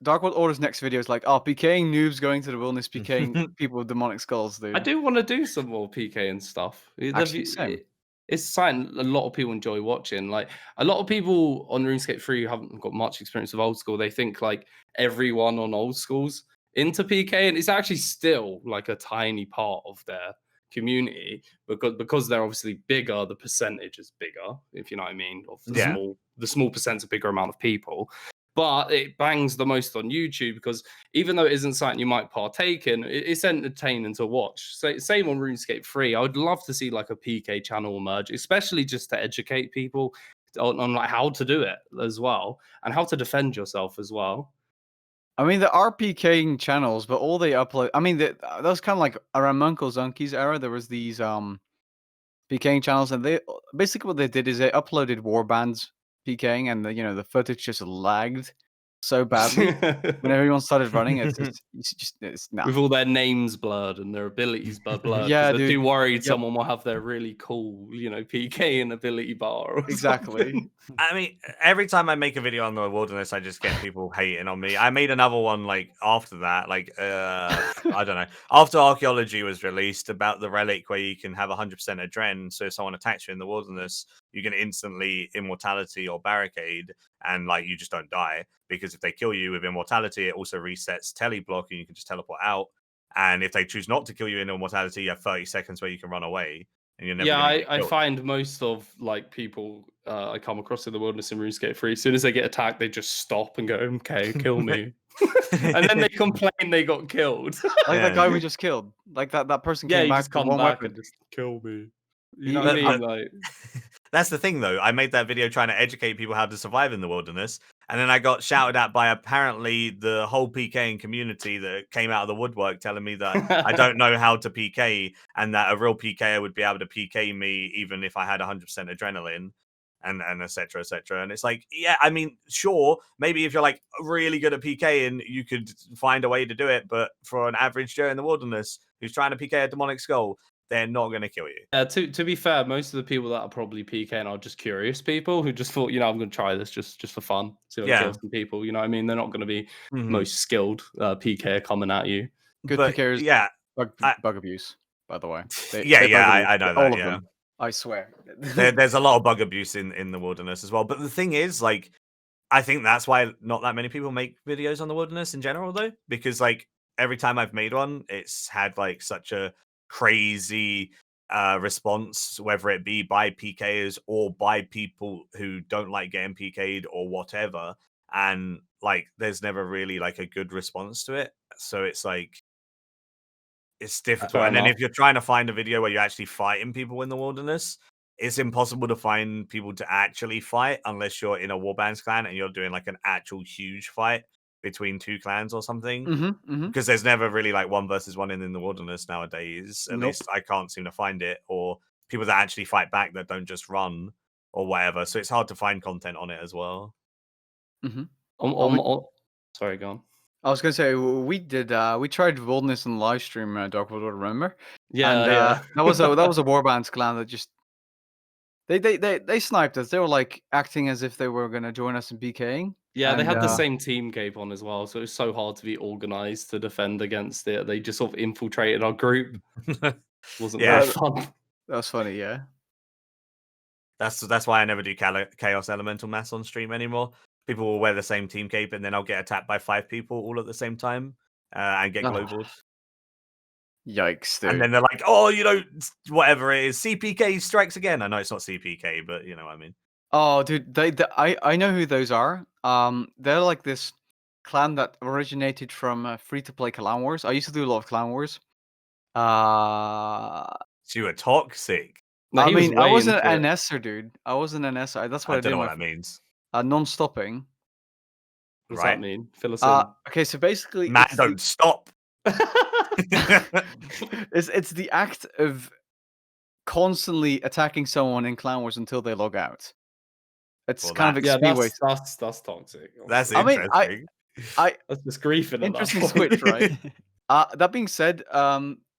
DarkWorldOrder's next video is like, PKing noobs going to the wilderness, PKing people with demonic skulls, dude. I do want to do some more PK and stuff. Actually, same. It's something a lot of people enjoy watching. Like a lot of people on RuneScape 3 who haven't got much experience with old school, they think like everyone on old schools into PK, and it's actually still like a tiny part of their community because they're obviously bigger. The percentage is bigger, if you know what I mean. Of the small percent's a bigger amount of people, but it bangs the most on YouTube because even though it isn't something you might partake in, it's entertaining to watch. So same on RuneScape 3. I would love to see like a PK channel emerge, especially just to educate people on like how to do it as well and how to defend yourself as well. I mean, there are PKing channels, but all they upload. I mean, that was kind of like around Uncle Zunky's era. There was these PKing channels, and they basically what they did is they uploaded warbands PKing, and the footage just lagged so badly when everyone started running. It's not with all their names blurred and their abilities blurred. Yeah, they're too worried someone will have their really cool, PK and ability bar. Exactly. I mean, every time I make a video on the wilderness, I just get people hating on me. I made another one like after that, like I don't know, after archaeology was released about the relic where you can have 100% adren. So if someone attacks you in the wilderness, you can instantly immortality or barricade, and like you just don't die because if they kill you with immortality, it also resets teleblock and you can just teleport out. And if they choose not to kill you in immortality, you have 30 seconds where you can run away. I find most of like people I come across in the wilderness in RuneScape 3, as soon as they get attacked, they just stop and go, okay, kill me. And then they complain they got killed. Like that guy we just killed. Like that person came back with one weapon. And just kill me. You know what I mean? Like that's the thing though. I made that video trying to educate people how to survive in the wilderness. And then I got shouted at by apparently the whole PKing community that came out of the woodwork telling me that I don't know how to PK and that a real PKer would be able to PK me even if I had 100% adrenaline and et cetera, et cetera. And it's like, yeah, I mean, sure, maybe if you're like really good at PKing, you could find a way to do it. But for an average Joe in the wilderness who's trying to PK a demonic skull, they're not going to kill you. To be fair, most of the people that are probably PKing are just curious people who just thought, I'm going to try this just for fun. So kill some people, you know what I mean? They're not going to be most skilled PK coming at you. Good PKers, bug abuse, by the way. I know all that, of them. I swear. There's a lot of bug abuse in the wilderness as well. But the thing is, like, I think that's why not that many people make videos on the wilderness in general, though, because like every time I've made one, it's had like such a crazy response, whether it be by PKers or by people who don't like getting PK'd or whatever. And like, there's never really like a good response to it. So it's like, it's difficult. And then if you're trying to find a video where you're actually fighting people in the wilderness, it's impossible to find people to actually fight unless you're in a warbands clan and you're doing like an actual huge fight between two clans or something, because there's never really like 1 versus 1 in the wilderness nowadays. At least I can't seem to find it, or people that actually fight back that don't just run. or whatever. So it's hard to find content on it as well. Mm-hmm. Sorry, go on. I was gonna say we tried Wilderness on live stream, DarkWorldOrder, remember? Yeah, And yeah. that was a Warbands clan that just they sniped us. They were like acting as if they were gonna join us in PKing. Yeah, they And, had the same team cape on as well, so it was so hard to be organized to defend against it. They just sort of infiltrated our group. Wasn't Yeah. very fun. That was funny, yeah. That's why I never do Chaos Elemental Mass on stream anymore. People will wear the same team cape, and then I'll get attacked by 5 people all at the same time, and get Oh. global. Yikes, dude. And then they're like, "Oh, you know, whatever it is, CPK strikes again." I know it's not CPK, but you know what I mean. Oh, dude, I know who those are. They're like this clan that originated from free-to-play Clan Wars. I used to do a lot of Clan Wars. So you were toxic. No, I he was mean, I way wasn't into an it. NSer, dude. I wasn't an NSer. That's what I I don't did. know what that means. Non-stopping. What does Right. that mean? Fill us in. Okay, so basically, Matt, it's don't stop. it's the act of constantly attacking someone in Clan Wars until they log out. It's Well, kind of Yeah, XP waste. that's toxic. That's I mean, interesting. That's just griefing. at that Interesting point. switch, right? That being said,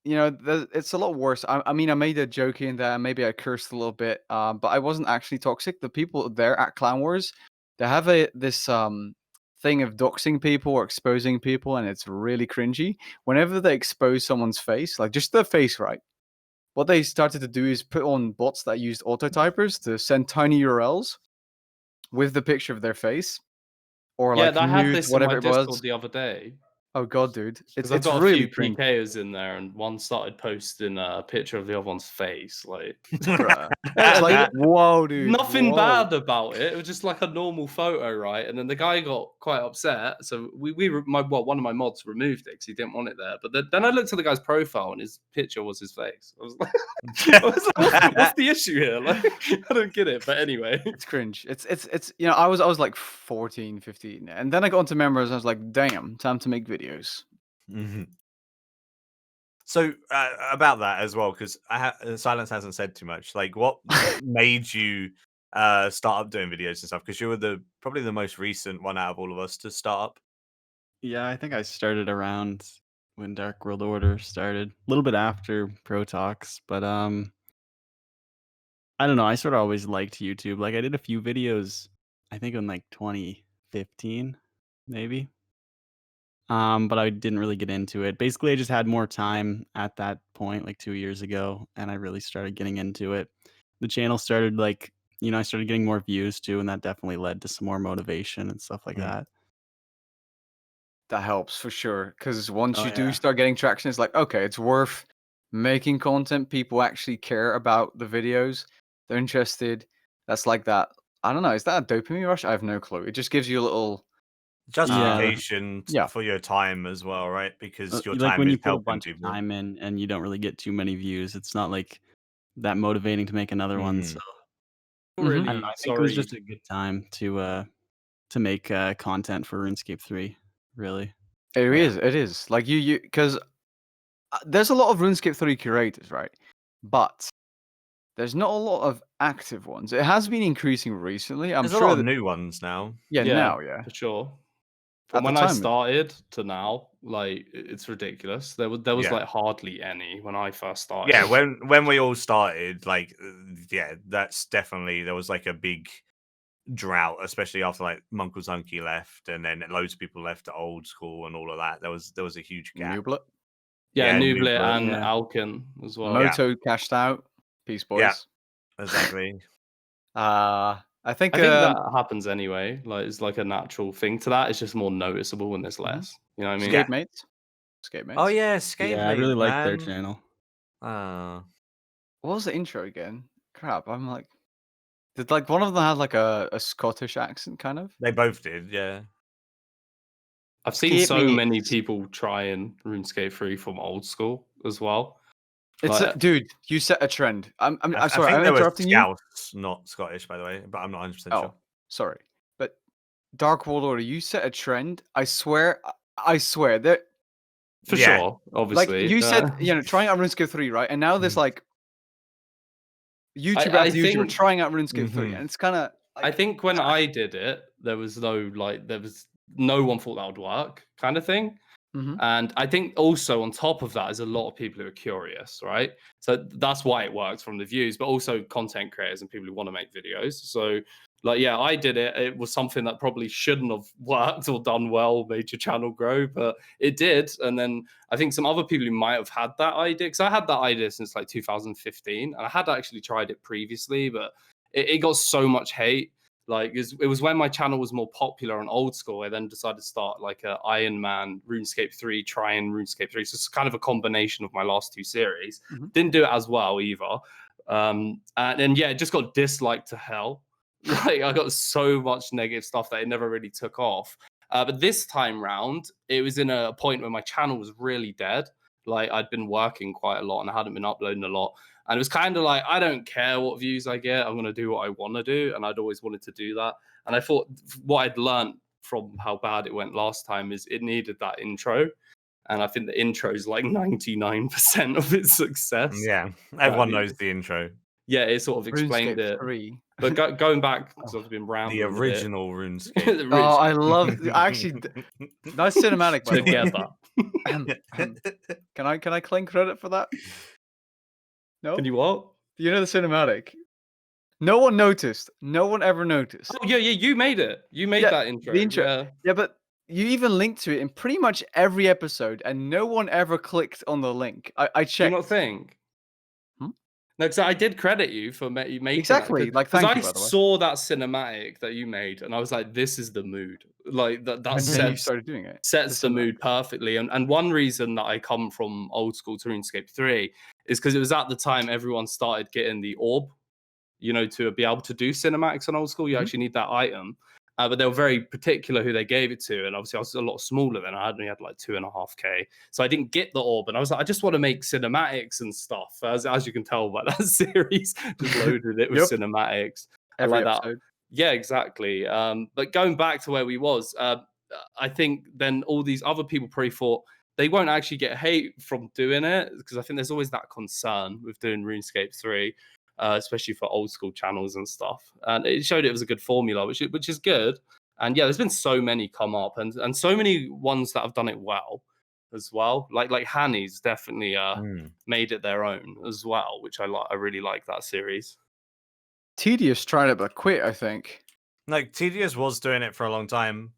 you know, it's a lot worse. I mean, I made a joke in there, maybe I cursed a little bit, but I wasn't actually toxic. The people there at Clan Wars, they have this thing of doxing people or exposing people, and it's really cringy. Whenever they expose someone's face, like just their face, right? What they started to do is put on bots that used autotypers to send tiny URLs with the picture of their face, or Yeah, like I had nude, this in whatever my it Discord was. the other day. Oh god, dude, Because I've it's got a really few cringe. PKers in there, and one started posting a picture of the other one's face. Like, Bruh. It's like, whoa, dude. nothing whoa. bad about it. It was just like a normal photo, right? And then the guy got quite upset. So one of my mods removed it because he didn't want it there. But then I looked at the guy's profile, and his picture was his face. I was like, what's the issue here? Like, I don't get it. But anyway, It's cringe. It's you know, I was like 14, 15, and then I got into members. And I was like, damn, time to make videos. Mhm. So about that as well, because Silence hasn't said too much. Like, what made you start up doing videos and stuff? Because you were probably the most recent one out of all of us to start up. Yeah, I think I started around when DarkWorldOrder started, a little bit after Pro Talks, but I don't know. I sort of always liked YouTube. Like I did a few videos, I think in like 2015, maybe. But I didn't really get into it. Basically, I just had more time at that point, like 2 years ago, and I really started getting into it. The channel started like, I started getting more views too, and that definitely led to some more motivation and stuff like that. That helps for sure. Because once Oh, you do yeah. start getting traction, it's like, okay, it's worth making content. People actually care about the videos. They're interested. That's like that. I don't know. Is that a dopamine rush? I have no clue. It just gives you a little. Justification yeah. for your time as well, right? Because your Like time when is you put a helping bunch people. of time in and you don't really get too many views, it's not like that motivating to make another one. So really, I don't know. I think it was just a good time to make content for RuneScape 3. Really, It is. Like you because there's a lot of RuneScape 3 curators, right? But there's not a lot of active ones. It has been increasing recently. I'm There's sure a lot that of new ones now. now, for sure. From At the when I time- started to now, like it's ridiculous. There was Yeah. like hardly any when I first started. Yeah, when we all started, like, that's definitely, there was like a big drought, especially after like Munkle Zunky left, and then loads of people left to old school and all of that. There was a huge gap. Nublet. Yeah, Yeah, Nublet Nublet, and yeah. Alkin as well. Moto cashed out. Peace, boys. Yeah. Exactly. I think I think that happens anyway. Like it's like a natural thing to that. It's just more noticeable when there's less. You know what I mean? Yeah. Skate mates. Oh yeah, Skate yeah, I really Mate, like their man. channel. What was the intro again? Crap, I'm like, did like one of them have like a Scottish accent, kind of? They both did, yeah. I've seen Skate so many mates. people try and RuneScape 3 from old school as well. It's Like, dude, you set a trend. I'm I sorry, think I'm they were interrupting you. Scouts, not Scottish, by the way, but I'm not 100% Oh, sure. sorry, but Dark World Order, you set a trend. I swear that for Yeah. sure, like obviously. you said, trying out RuneScape 3, right? And now there's like YouTuber I after YouTuber think- trying out RuneScape 3, Mhm. and it's kind of. I think when I did it, there was no one thought that would work, kind of thing. Mhm. And I think also on top of that is a lot of people who are curious, right? So that's why it works from the views, but also content creators and people who want to make videos. So like, yeah, I did it. It was something that probably shouldn't have worked or done well, made your channel grow, but it did. And then I think some other people who might have had that idea, because I had that idea since like 2015, and I had actually tried it previously, but it got so much hate. Like it was when my channel was more popular on old school. I then decided to start like a Iron Man, RuneScape 3, try and RuneScape 3. So it's kind of a combination of my last two series. Mhm. Didn't do it as well either. And yeah, it just got disliked to hell. Like I got so much negative stuff that it never really took off. But this time round, it was in a point where my channel was really dead. Like I'd been working quite a lot and I hadn't been uploading a lot. And it was kind of like, I don't care what views I get. I'm going to do what I want to do. And I'd always wanted to do that. And I thought what I'd learned from how bad it went last time is it needed that intro. And I think the intro is like 99% of its success. Yeah, everyone mean, knows the intro. Yeah, it sort of explained RuneScape it. 3. But going back, because I've been rambling. The a bit. original RuneScape. The Oh, I original. love actually nice cinematic by the way. Together. Can I claim credit for that? No. Can you what? You know the cinematic. No one noticed. No one ever noticed. Oh yeah, you made it. You made Yeah, that intro. the intro. Yeah. Yeah, but you even linked to it in pretty much every episode, and no one ever clicked on the link. I Do you checked. not think? Hmm? No, because I did credit you for you making Exactly, that. like, Because thank I you, by the way. saw that cinematic that you made, and I was like, "This is the mood." Like that And then you sets started doing it. sets the cinematic. mood perfectly. And one reason that I come from old school to RuneScape 3 is because it was at the time everyone started getting the orb. You know, to be able to do cinematics on old school, you Mhm. actually need that item. But they were very particular who they gave it to. And obviously, I was a lot smaller then. I only had like 2.5K. So I didn't get the orb. And I was like, I just want to make cinematics and stuff. As you can tell by that series, just loaded it with Yep. cinematics. I Every like that. episode. Yeah, exactly. But going back to where we was, I think then all these other people probably thought they won't actually get hate from doing it, because I think there's always that concern with doing RuneScape 3. Especially for old school channels and stuff, and it showed it was a good formula, which is good. And yeah, there's been so many come up, and so many ones that have done it well as well. Like Hanny's definitely made it their own as well, which I like. I really like that series. Tedious tried it but quit, I think. Like Tedious was doing it for a long time.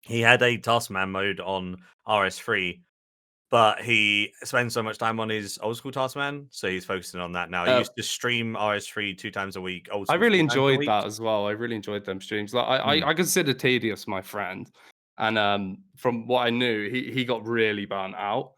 He had a Taskman mode on RS3, but he spends so much time on his old school Taskman, so he's focusing on that now. He used to stream RS3 2 times a week. Old I school really 3 times a enjoyed week. that as well. I really enjoyed them streams. Like I consider Tedious my friend, and from what I knew, he got really burnt out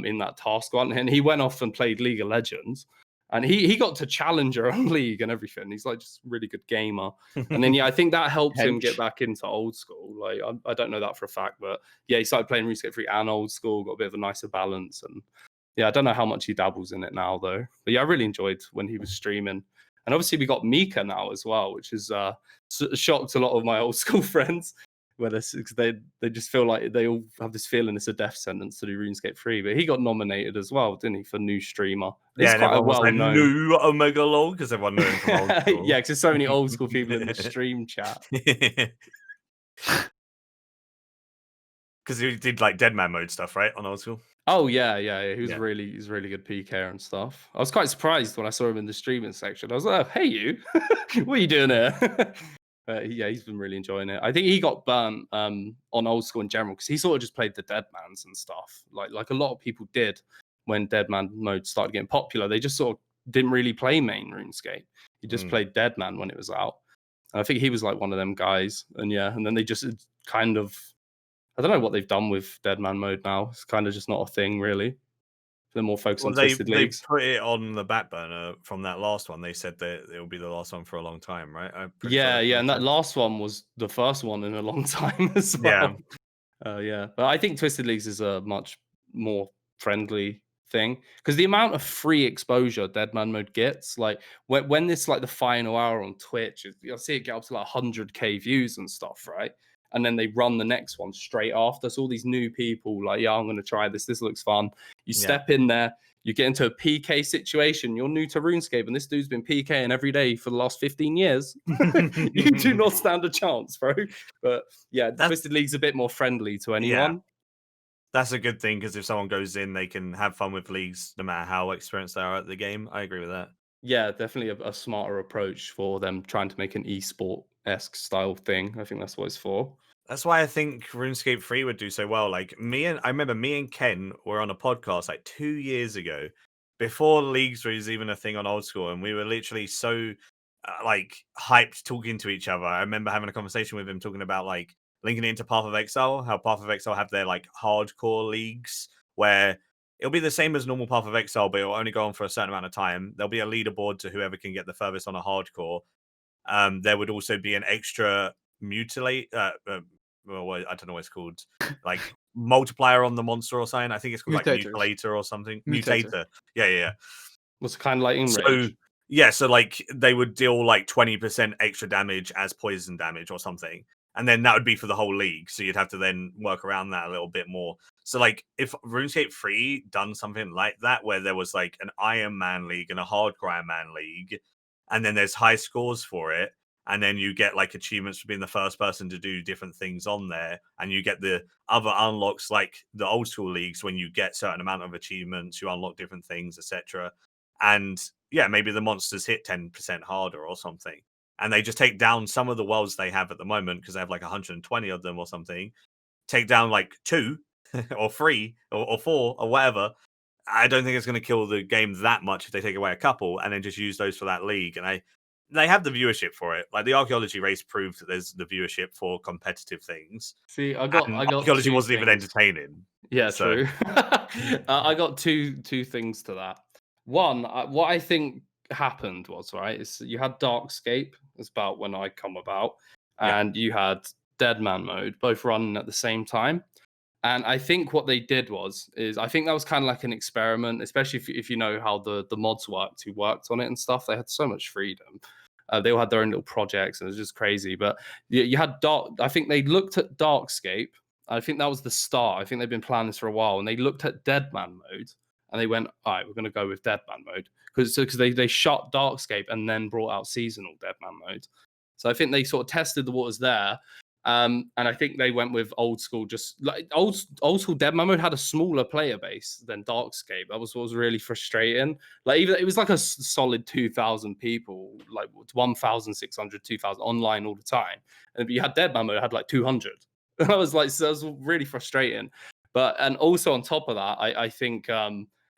in that task one, and he went off and played League of Legends, and he got to Challenger on League and everything. He's like just a really good gamer, and then yeah, I think that helped him get back into old school. Like I don't know that for a fact, but yeah, he started playing RuneScape 3 and old school, got a bit of a nicer balance, and yeah, I don't know how much he dabbles in it now though, but yeah, I really enjoyed when he was streaming. And obviously we got Mika now as well, which is shocked a lot of my old school friends, where they just feel like they all have this feeling it's a death sentence to do RuneScape 3. But he got nominated as well, didn't he, for new streamer? Yeah, It's quite a everyone was like, well-known. new Omega lol, because everyone knew him from old school. Yeah, because there's so many old school people in the stream chat. Because he did like Deadman mode stuff, right, on old school. Oh yeah. He was Yeah. he's really good PK and stuff. I was quite surprised when I saw him in the streaming section. I was like, oh, hey you, what are you doing here? Yeah, he's been really enjoying it. I think he got burnt on old school in general because he sort of just played the Deadmans and stuff, like a lot of people did when Deadman mode started getting popular. They just sort of didn't really play main RuneScape. He just played Deadman when it was out. And I think he was like one of them guys. And yeah, and then they just kind of, I don't know what they've done with Deadman mode now. It's kind of just not a thing, really. They're more focused on Twisted They Leagues. put it on the back burner from that last one. They said that it will be the last one for a long time, right? I'm pretty sure Yeah, and that said. last one was the first one in a long time as well. Yeah. But I think Twisted Leagues is a much more friendly thing because the amount of free exposure Deadman mode gets, like when this like the final hour on Twitch, you'll see it get up to like 100k views and stuff, right? And then they run the next one straight after. So all these new people, like, yeah, I'm going to try this. This looks fun. You step in there, You get into a PK situation. You're new to RuneScape, and this dude's been PKing every day for the last 15 years. You do not stand a chance, bro. But yeah, Twisted League's a bit more friendly to anyone. That's a good thing because if someone goes in, they can have fun with leagues no matter how experienced they are at the game. I agree with that. Yeah, definitely a smarter approach for them trying to make an esport-esque style thing. I think that's what it's for. That's why I think RuneScape 3 would do so well. Like I remember me and Ken were on a podcast like 2 years ago, before leagues was even a thing on Old School, and we were literally so like hyped talking to each other. I remember having a conversation with him talking about like linking it into Path of Exile, how Path of Exile have their like hardcore leagues where it'll be the same as normal Path of Exile, but it'll only go on for a certain amount of time. There'll be a leaderboard to whoever can get the furthest on a hardcore. There would also be an extra mutilate. Well, I don't know what it's called. Like multiplier on the monster or something. I think it's called like Mutators. mutilator or something. Mutator. Mutator. Yeah. Was kind of like in So Rage. yeah, so like they would deal like 20% extra damage as poison damage or something. And then that would be for the whole league. So you'd have to then work around that a little bit more. So like if RuneScape 3 done something like that, where there was like an Iron Man league and a Hardcore Iron Man league, and then there's high scores for it, and then you get like achievements for being the first person to do different things on there, and you get the other unlocks like the old school leagues. When you get certain amount of achievements, you unlock different things, etc. And yeah, maybe the monsters hit 10% harder or something, and they just take down some of the worlds they have at the moment because they have like 120 of them or something. Take down like 2 or 3 or 4 or whatever. I don't think it's going to kill the game that much if they take away a couple and then just use those for that league. And they have the viewership for it. Like the archaeology race proved that there's the viewership for competitive things. See, I got archaeology two wasn't even things. entertaining. Yeah, So- true. I got two things to that. One, what I think happened was right. Is you had Darkscape. It's about when I come about, Yeah. and you had Deadman mode, both running at the same time. And I think what they did is I think that was kind of like an experiment, especially if you know how the mods worked, who worked on it and stuff. They had so much freedom. They all had their own little projects, and it was just crazy. But you had I think they looked at Darkscape. I think that was the start. I think they've been planning this for a while, and they looked at Deadman mode, and they went, "All right, we're going to go with Deadman mode," because they shot Darkscape and then brought out seasonal Deadman mode. So I think they sort of tested the waters there. And I think they went with old school, just like old school Deadman mode had a smaller player base than Darkscape. That was what was really frustrating. Like even it was like a solid 2,000 people, like 1,600, 2,000 online all the time. And you had Deadman mode had like 200. I was like, so that was really frustrating. But and also on top of that, I think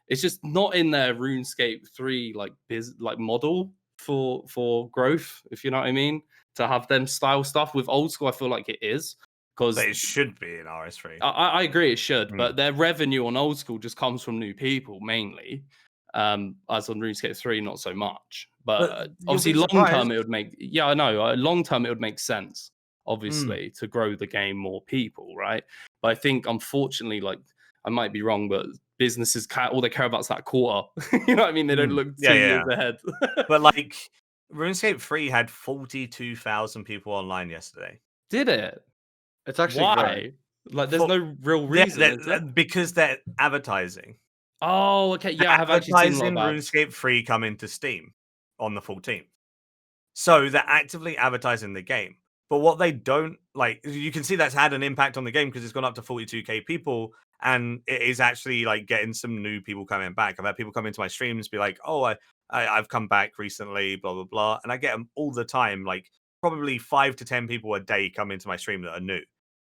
it's just not in their RuneScape 3 like model for growth, if you know what I mean. To have them style stuff with old school, I feel like it is because But it should be in RS3. I agree it should, but their revenue on old school just comes from new people mainly. As on RuneScape 3, not so much. But obviously, long term it would make I know. Long term it would make sense, obviously, to grow the game more people, right? But I think unfortunately, like I might be wrong, but businesses all they care about is that quarter. You know what I mean? They don't look 2 years ahead. But like RuneScape 3 had 42,000 people online yesterday. Did it? It's actually why? grown. Like, there's no real reason. Is there? Because they're advertising. Oh, okay. Yeah, I have actually seen a lot of ads. RuneScape 3 come into Steam on the 14th. So they're actively advertising the game. But what they don't like, you can see that's had an impact on the game because it's gone up to 42k people, and it is actually like getting some new people coming back. I've had people come into my streams be like, "Oh, I've come back recently," blah blah blah, and I get them all the time. Like probably 5 to 10 people a day come into my stream that are new,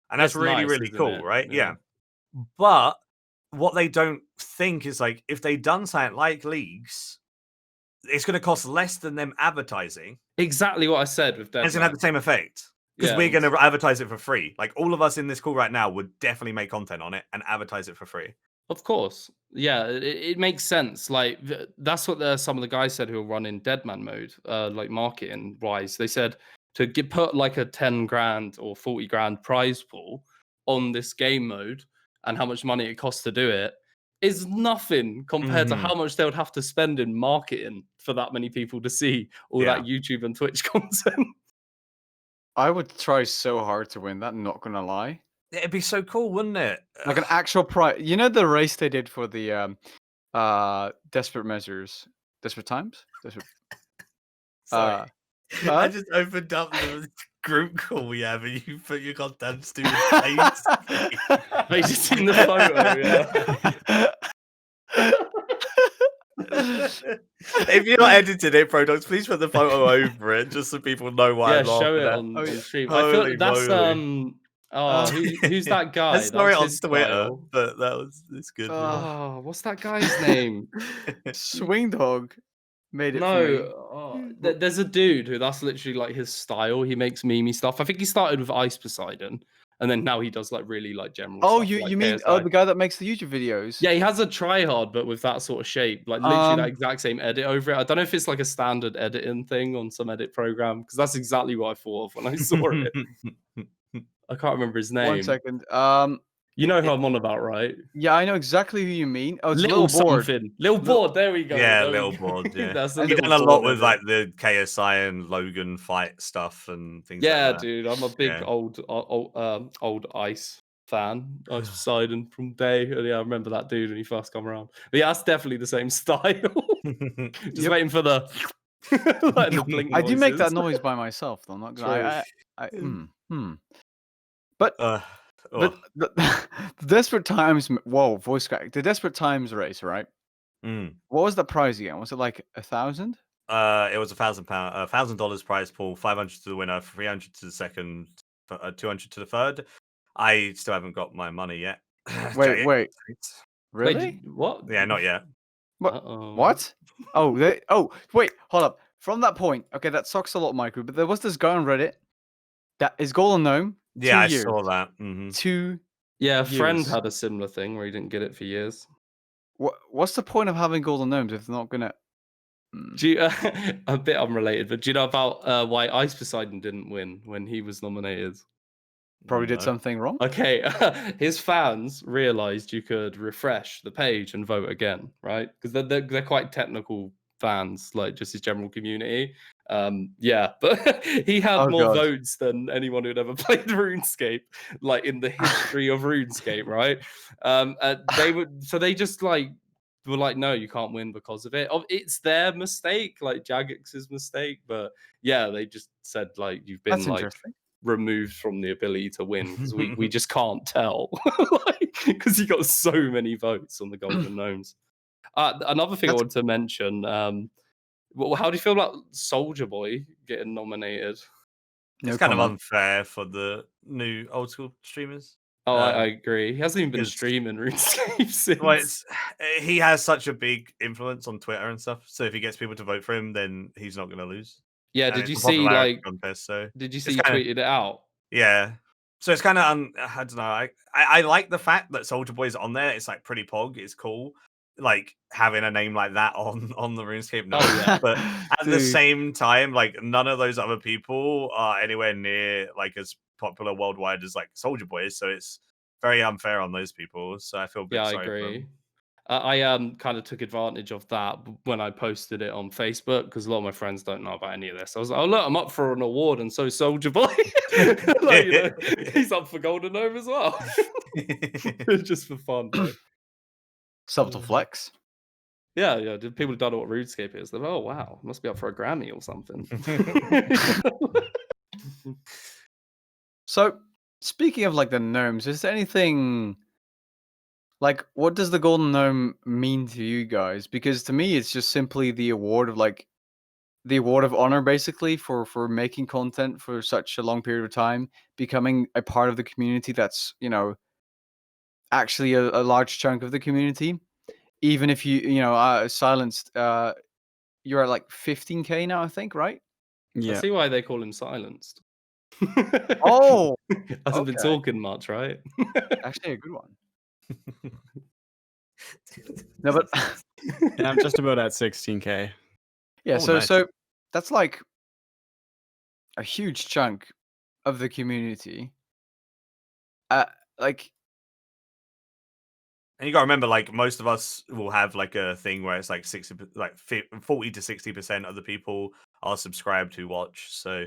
and that's really nice, really cool, it? right? Yeah. But what they don't think is like if they done something like leagues, it's going to cost less than them advertising. Exactly what I said with Deadman. It's going to have the same effect because we're going to advertise it for free. Like all of us in this call right now would definitely make content on it and advertise it for free. Of course. Yeah, it makes sense. Like that's what some of the guys said who are running Deadman mode, like marketing wise. They said to put like a 10 grand or 40 grand prize pool on this game mode and how much money it costs to do it is nothing compared to how much they would have to spend in marketing for that many people to see all that YouTube and Twitch content. I would try so hard to win that, not gonna lie. It'd be so cool, wouldn't it? Like an actual prize. You know the race they did for the Desperate Measures, Desperate Times, Desperate. Sorry. Uh, I huh? just opened up the group call we have, and you put your goddamn stupid face. I just seen the photo. Yeah. If you're not editing it, Prodox, please put the photo over it, just so people know what Yeah, I'm show laughing it at. Oh, yeah. on stream. I Holy feel that's moly. who's that guy? I saw That's it on his Twitter, style. but it's good. Oh, what's that guy's name? Swing Dog made it for me. No, there's a dude who that's literally like his style. He makes memey stuff. I think he started with Ice Poseidon, and then now he does like really like general Oh, stuff. Like you mean KSI. the guy that makes the YouTube videos? Yeah, he has a tryhard, but with that sort of shape, like literally that Um, exact same edit over it. I don't know if it's like a standard editing thing on some edit program, because that's exactly what I thought of when I saw it. I can't remember his name. 1 second. You know who I'm on about, right? Yeah, I know exactly who you mean. Oh, it's Little Little Board. something. Little Board, there we go. Yeah, there we Little go. Board, yeah. That's a He's Little done a lot Board with edit. like the KSI and Logan fight stuff and things Yeah, like that. dude, I'm a big Yeah. old Ice fan, Ice Poseidon from day. And yeah, I remember that dude when he first come around. But yeah, that's definitely the same style. Just Yep. waiting for the like the blink I do make that noises. noise by myself, though. I'm not gonna. True. But Oh. the Desperate Times. Whoa, voice crack. The Desperate Times race, right? Mm. What was the prize again? Was it like 1,000? It was £1,000, $1,000 prize pool, 500 to the winner, 300 to the second, 200 to the third. I still haven't got my money yet. Wait, Wait, really? what? Yeah, not yet. What? Oh, wait, hold up. From that point, okay, that sucks a lot, Maikeru, but there was this guy on Reddit that is Golden Gnome. Yeah, 2 years. I saw that. Mm-hmm. 2 Yeah, a friend years. had a similar thing where he didn't get it for years. What's the point of having Golden Gnomes if they're not gonna? Do you, a bit unrelated, but do you know about why Ice Poseidon didn't win when he was nominated? Probably did No. something wrong. Okay, his fans realized you could refresh the page and vote again, right? Because they're quite technical fans, like just his general community. Yeah, but he had Oh, more God. votes than anyone who'd ever played RuneScape, like in the history of RuneScape, right? They just like were like, no, you can't win because of it. It's their mistake, like Jagex's mistake. But yeah, they just said like you've been That's like interesting. removed from the ability to win because we just can't tell because he got so many votes on the Golden Gnomes. Another thing I wanted to mention, how do you feel about Soldier Boy getting nominated? No It's kind of comment. unfair for the new old school streamers. Oh, I agree. He hasn't even been because- streaming RuneScape since. Well, he has such a big influence on Twitter and stuff. So if he gets people to vote for him, then he's not going to lose. Yeah, And did it's you a see popularity like? contest, so Did you see it's he kinda- tweeted it out? yeah. So it's kind of I don't know. I like the fact that Soldier Boy's on there. It's like pretty pog. It's cool. Like having a name like that on the RuneScape note. Oh, yeah. But at the Dude. same time, like none of those other people are anywhere near like as popular worldwide as like Soldier Boy is. So it's very unfair on those people. So I feel a bit Yeah, I sorry for agree. them. I kind of took advantage of that when I posted it on Facebook because a lot of my friends don't know about any of this. I was like, "Oh look, I'm up for an award, and so Soldier Boy, like, you know, he's up for Golden Gnome as well, just for fun." Though. Subtle flex. Yeah. People who don't know what RuneScape is, they're like, "Oh wow, must be up for a Grammy or something." So, speaking of like the gnomes, is there anything like what does the Golden Gnome mean to you guys? Because to me, it's just simply the award of like the award of honor, basically for making content for such a long period of time, becoming a part of the community that's actually a large chunk of the community. Even if you silenced, you're at like 15K now, I think, right? I Yeah. see why they call him silenced. Oh, hasn't been okay. talking much, right? Actually, a good one. No, but Yeah, I'm just about at 16K. yeah, Oh, so nice. so that's like a huge chunk of the community. Like And you got to remember, like most of us will have like a thing where it's like 40 to 60% of the people are subscribed who watch. So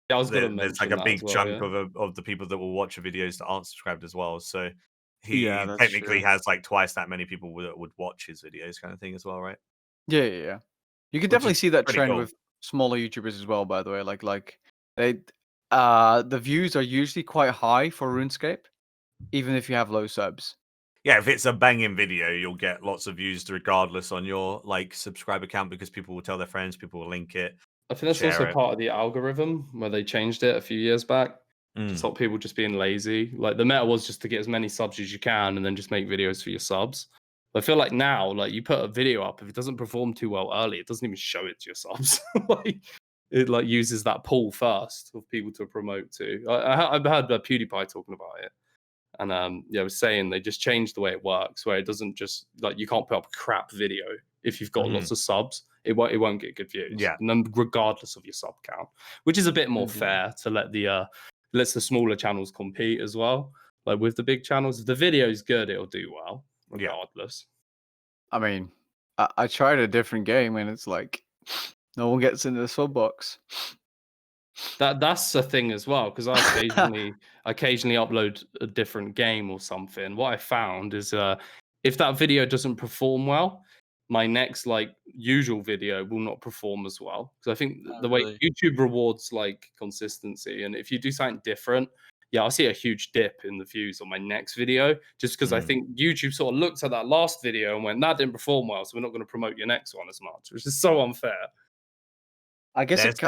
Yeah, I was going to there's mention like a that big as well, chunk yeah. of the people that will watch your videos that aren't subscribed as well. So he Yeah, that's technically true. has like twice that many people that would watch his videos, kind of thing as well, right? Yeah. You can Which definitely is see that pretty trend cool. with smaller YouTubers as well, by the way. Like they the views are usually quite high for RuneScape, even if you have low subs. Yeah, if it's a banging video, you'll get lots of views regardless on your like subscriber count because people will tell their friends, people will link it, I think that's also share it. part of the algorithm where they changed it a few years back to stop people just being lazy. Like the meta was just to get as many subs as you can and then just make videos for your subs. I feel like now, like you put a video up, if it doesn't perform too well early, it doesn't even show it to your subs. Like it like uses that pull first of people to promote to. I've heard PewDiePie talking about it. And I was saying they just changed the way it works, where it doesn't just like you can't put up a crap video if you've got lots of subs, it won't get good views. Yeah. And then regardless of your sub count, which is a bit more Indeed. fair to let the lets the smaller channels compete as well. Like with the big channels, if the video is good, it'll do well regardless. I mean, I tried a different game and it's like no one gets into the sub box. That's a thing as well, because I occasionally upload a different game or something. What I found is if that video doesn't perform well, my next like usual video will not perform as well. Because I think the way really? YouTube rewards like consistency, and if you do something different, yeah, I'll see a huge dip in the views on my next video, just because I think YouTube sort of looked at that last video and went, that didn't perform well, so we're not going to promote your next one as much, which is so unfair. I guess Yeah, it it's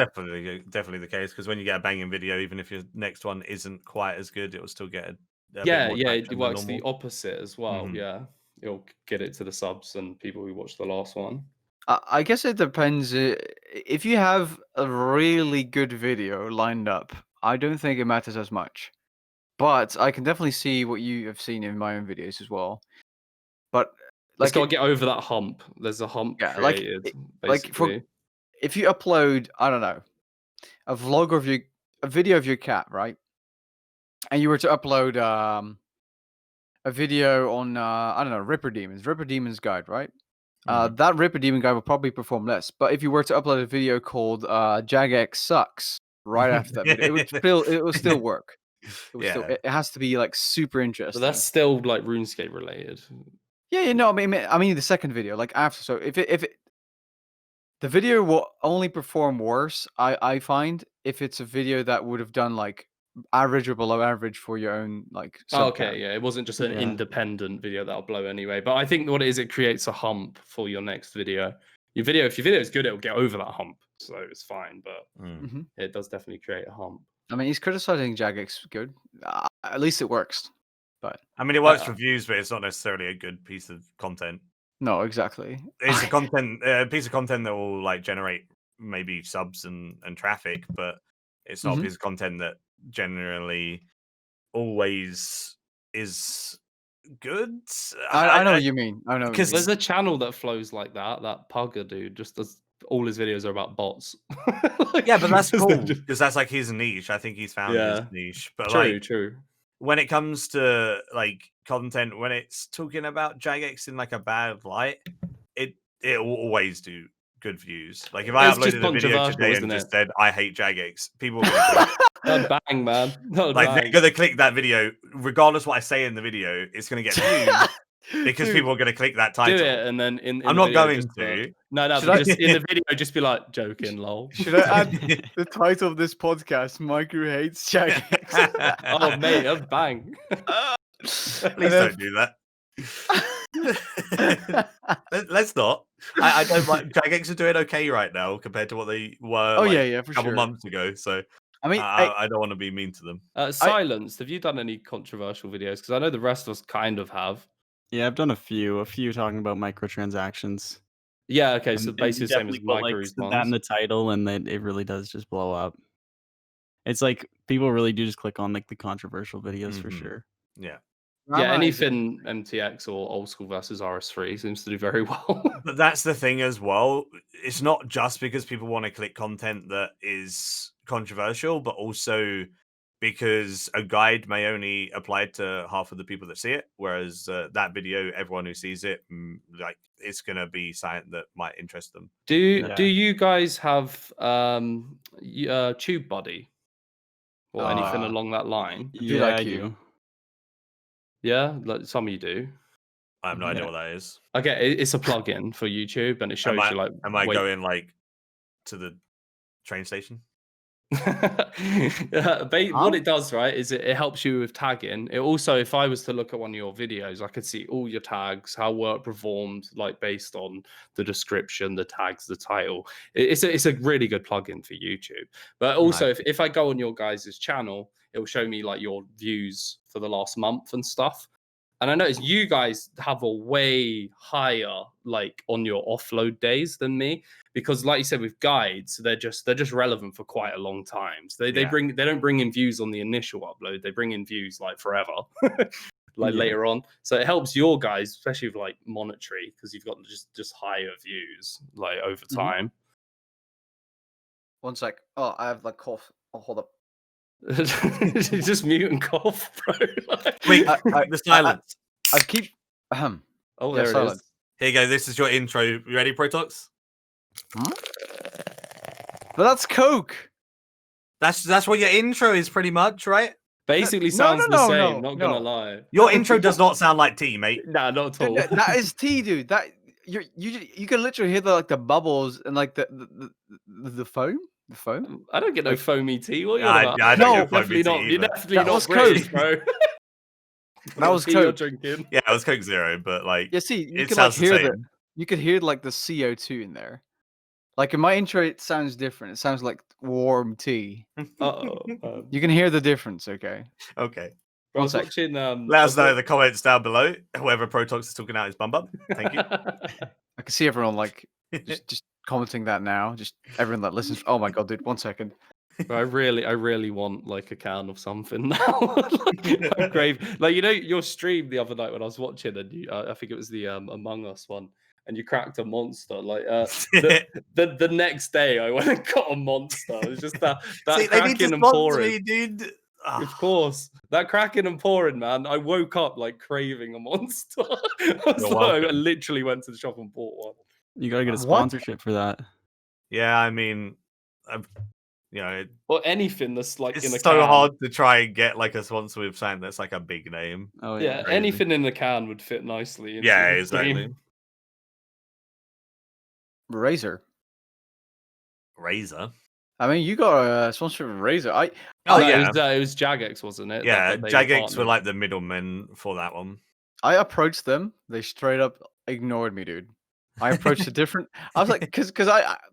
definitely the case because when you get a banging video, even if your next one isn't quite as good, it will still get a bit more Yeah, traction it than works the normal. opposite as well. Yeah, it'll get it to the subs and people who watch the last one. I guess it depends. If you have a really good video lined up, I don't think it matters as much. But I can definitely see what you have seen in my own videos as well. But It's like, got to get over that hump. There's a hump yeah, created, like for basically. if you upload, I don't know, a video of your cat, right? And you were to upload a video on I don't know, Ripper Demon's Guide, right? That Ripper Demon Guide will probably perform less. But if you were to upload a video called Jagex Sucks right after that video, it will still work. It has to be like super But interesting. that's still like RuneScape related. Yeah, no, I mean the second video, like after. So if the video will only perform worse, I find, if it's a video that would have done like average or below average for your own like sub count. Okay, yeah, it wasn't just an Yeah. independent video that'll blow anyway. But I think what it is, it creates a hump for your next video. If your video is good, it'll get over that hump, so it's fine. But it does definitely create a hump. I mean, he's criticizing Jagex good. At least it works. But I mean, it works for views, but it's not necessarily a good piece of content. no, exactly. It's a piece of content that will like generate maybe subs and traffic, but it's not a piece of content that generally always is good. I know what you mean. I know. Because There's a channel that flows like that. That Pugger dude just does all his videos are about bots. Yeah, but that's cool just- because that's like his niche. I think he's found his niche. But True. when it comes to like content, when it's talking about Jagex in like a bad light, it will always do good views. Like if I It's just uploaded a video controversial, today isn't and it? just said I hate Jagex, people are gonna click That'd bang, man. That'd like bang. they're gonna click that video regardless what I say in the video. It's gonna get views because people are gonna click that title. Do it, and then in I'm the not video, going just to. no. Should I- Just in the video, just be like joking, lol. Should I add the title of this podcast? Maikeru hates Jagex. Oh mate, that'd bang. Please don't do that. Let's not. I don't like Jagex are doing okay right now compared to what they were. Oh like, yeah, for a couple sure. months ago. So I mean, I don't want to be mean to them. Silenced. Have you done any controversial videos? Because I know the rest of us kind of have. Yeah, I've done a few talking about microtransactions. Yeah. Okay. So And basically the you same as definitely put, like, Maikeru's that in the ones. title, and then it really does just blow up. It's like people really do just click on like the controversial videos for sure. Yeah. Yeah, anything MTX or old school versus RS3 seems to do very well. But that's the thing as well. It's not just because people want to click content that is controversial, but also because a guide may only apply to half of the people that see it, whereas that video, everyone who sees it, like it's gonna be something that might interest them. Do you guys have TubeBuddy or anything along that line? Yeah, I you. do. Yeah, like some of you do. I have no idea Yeah. what that is. Okay, it's a plugin for YouTube, and it shows you like. Am I wait- going like to the train station? What it does, right, is it helps you with tagging. It also, if I was to look at one of your videos, I could see all your tags, how work performed, like based on the description, the tags, the title. It's a really good plugin for YouTube. But also, if I go on your guys' channel, it will show me like your views for the last month and stuff. And I noticed you guys have a way higher like on your offload days than me, because like you said with guides, they're just relevant for quite a long time. So they don't bring in views on the initial upload, they bring in views like forever. Like later on. So it helps your guys, especially with like monetary, because you've got just higher views like over time. One sec. Oh, I have like cough. Oh, hold up. Just mute and cough, bro. Wait, the silence. I keep. Oh, Yeah, there it silence. is. Here you go. This is your intro. You ready, Protox? But that's Coke. That's what your intro is, pretty much, right? Basically No, sounds the same, no, not gonna lie. Your intro does not sound like tea, mate. Nah, not at all. That is tea, dude. That you can literally hear the bubbles and like the foam. The foam. I don't get no foamy tea. What are you I on about? don't No, get foamy Definitely not. tea You're either. definitely That not was British, Coke. bro. That was Tea you're Coke. drinking. Yeah, it was Coke Zero, but like, Yeah, see, you it can like sounds the hear same. you could hear like the CO2 in there. Like in my intro, it sounds different. It sounds like warm tea. Uh-oh. You can hear the difference, okay? Okay. I was One sec. watching. Let us know in the comments down below. Whoever Protox is talking out his bum bum. Thank you. I can see everyone like just commenting that now. Just everyone that listens. Oh my god, dude! 1 second. I really want like a can of something now. Like, I'm crave. Like, you know, your stream the other night when I was watching, and you, I think it was the Among Us one, and you cracked a monster. Like the next day, I went and got a monster. It was just that See, they need to cracking and sponsor pouring. me, dude. Of course, that cracking and pouring, man. I woke up like craving a monster. I literally went to the shop and bought one. You gotta get a What? sponsorship for that. Yeah, I mean, Or anything that's like in a it's so can. hard to try and get like a sponsor with something that's like a big name. Oh Yeah, crazy. anything in the can would fit nicely. Into Yeah, the exactly. stream. Razer. Razer. I mean, you got a sponsorship of Razer. Oh, No, yeah. it was Jagex, wasn't it? Yeah, that they Jagex were partnered. like the middlemen for that one. I approached them. They straight up ignored me, dude. I approached a different. I was like, because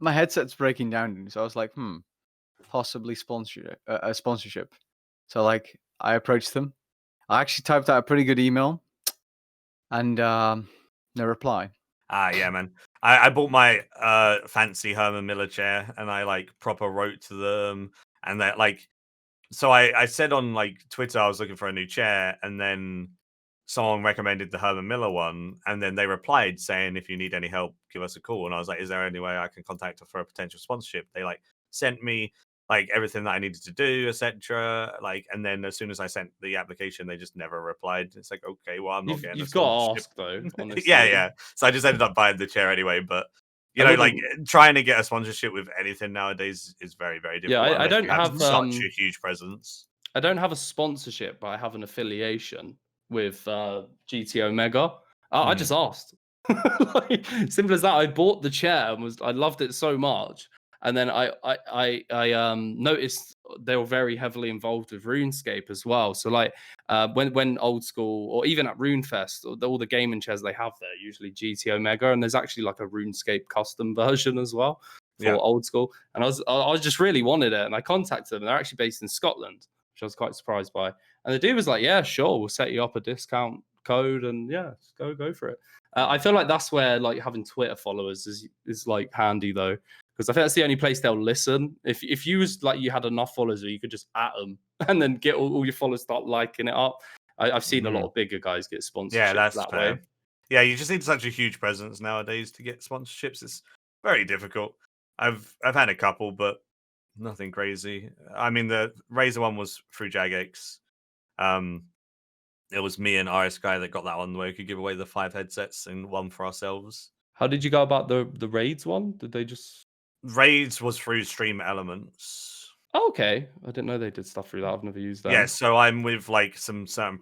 my headset's breaking down, dude, so I was like, possibly a sponsorship. So like, I approached them. I actually typed out a pretty good email, and no reply. Yeah, man. I bought my fancy Herman Miller chair, and I like proper wrote to them, and that like, so I said on like Twitter I was looking for a new chair, and then someone recommended the Herman Miller one, and then they replied saying, if you need any help, give us a call. And I was like, is there any way I can contact her for a potential sponsorship? They like sent me like everything that I needed to do, etc. Like, and then as soon as I sent the application, they just never replied. It's like, okay, well, I'm not getting. You've a got to sponsorship. ask though. Honestly. Yeah. So I just ended up buying the chair anyway. But you know, like trying to get a sponsorship with anything nowadays is very, very difficult. Yeah, I don't have such a huge presence. I don't have a sponsorship, but I have an affiliation with GT Omega. I just asked. Like, simple as that. I bought the chair and I loved it so much. And then I noticed they were very heavily involved with RuneScape as well. So like when old school or even at RuneFest, all the gaming chairs they have there usually GT Omega, and there's actually like a RuneScape custom version as well for old school. And I just really wanted it, and I contacted them. And they're actually based in Scotland, which I was quite surprised by. And the dude was like, "Yeah, sure, we'll set you up a discount code, and yeah, go for it." I feel like that's where like having Twitter followers is like handy though. Because I think that's the only place they'll listen. If you was like you had enough followers, where you could just at them and then get all your followers start liking it up. I've seen a lot of bigger guys get sponsorships. Yeah, that's that fair. way. Yeah, you just need such a huge presence nowadays to get sponsorships. It's very difficult. I've had a couple, but nothing crazy. I mean, the Razer one was through Jagex. It was me and RS Guy that got that one where we could give away the 5 headsets and one for ourselves. How did you go about the raids one? Did they just Raids was through Stream Elements. Oh, okay. I didn't know they did stuff through that. I've never used them. Yeah, so I'm with like some certain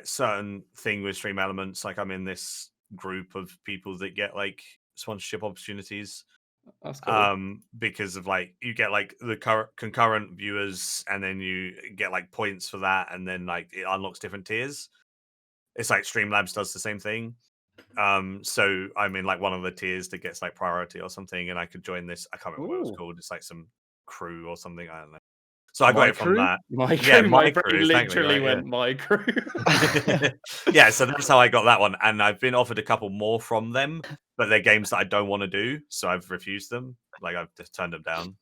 certain thing with Stream Elements. Like I'm in this group of people that get like sponsorship opportunities. That's cool. Because of like you get like the concurrent viewers, and then you get like points for that, and then like it unlocks different tiers. It's like Streamlabs does the same thing. So I'm in like one of the tiers that gets like priority or something, and I could join this. I can't remember what it was Ooh. called. It's like some crew or something. I don't know. So I got it from Maikeru? that. Maikeru, Yeah, my Maikeru, brain exactly, literally right, went Maikeru. yeah, so that's how I got that one, and I've been offered a couple more from them, but they're games that I don't want to do, so I've refused them. Like I've just turned them down.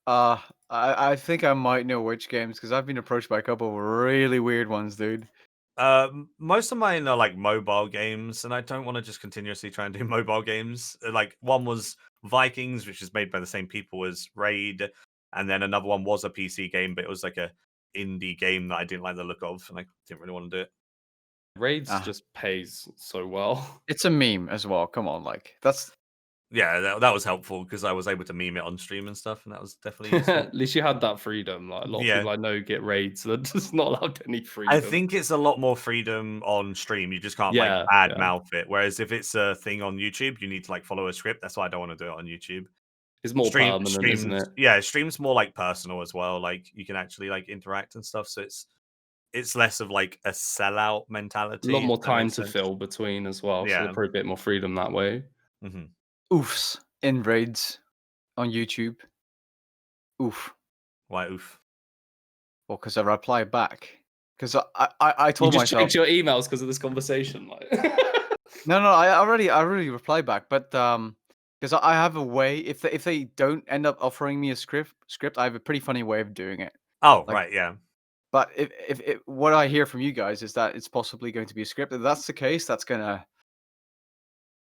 I think I might know which games because I've been approached by a couple of really weird ones, dude. Most of mine are like mobile games, and I don't want to just continuously try and do mobile games. Like one was Vikings, which is made by the same people as Raid, and then another one was a PC game, but it was like a indie game that I didn't like the look of, and I didn't really want to do it. Raids Ah. just pays so well. It's a meme as well. Come on, like that's Yeah, that was helpful because I was able to meme it on stream and stuff, and that was definitely useful. At least you had that freedom. Like a lot of Yeah. people I know get raids that just not allowed any freedom. I think it's a lot more freedom on stream. You just can't Yeah, like bad yeah. mouth it. Whereas if it's a thing on YouTube, you need to like follow a script. That's why I don't want to do it on YouTube. It's more permanent, Streams, isn't it? yeah, streams more like personal as well. Like you can actually like interact and stuff. So it's less of like a sellout A mentality. lot more if that time makes to sense. fill between as well. So Yeah. there's probably a bit more freedom that way. hmm oofs in raids on YouTube. Oof. Why oof? Well, because I reply back. Because I You told just myself checked your emails because of this conversation. Like no, I already replied back, but because I have a way if they don't end up offering me a script, I have a pretty funny way of doing it. Oh, Like- right, yeah. But if what I hear from you guys is that it's possibly going to be a script, if that's the case, that's gonna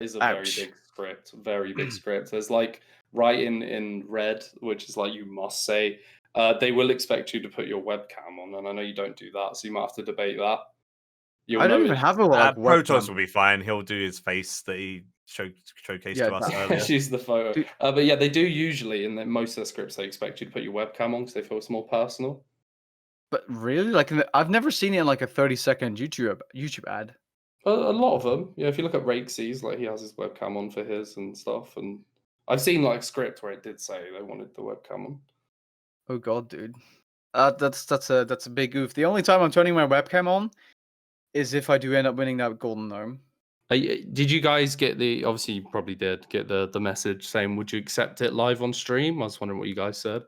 is a very Ouch. big script, very big script. There's like writing in red, which is like you must say. They will expect you to put your webcam on, and I know you don't do that, so you might have to debate that. You'll I don't know even it- have a like Protoss webcam. will be fine. He'll do his face that he showcased Yeah, to us that- earlier. She's the photo. Dude- But yeah, they do usually in most of the scripts they expect you to put your webcam on because they feel it's more personal. But really, like I've never seen it in like a 30-second YouTube ad. A lot of them, yeah. If you look at Rakesey's, like he has his webcam on for his and stuff, and I've seen like script where it did say they wanted the webcam on. Oh god, dude. That's a big oof. The only time I'm turning my webcam on is if I do end up winning that golden gnome. Did you guys get the? Obviously, you probably did get the message saying, "Would you accept it live on stream?" I was wondering what you guys said.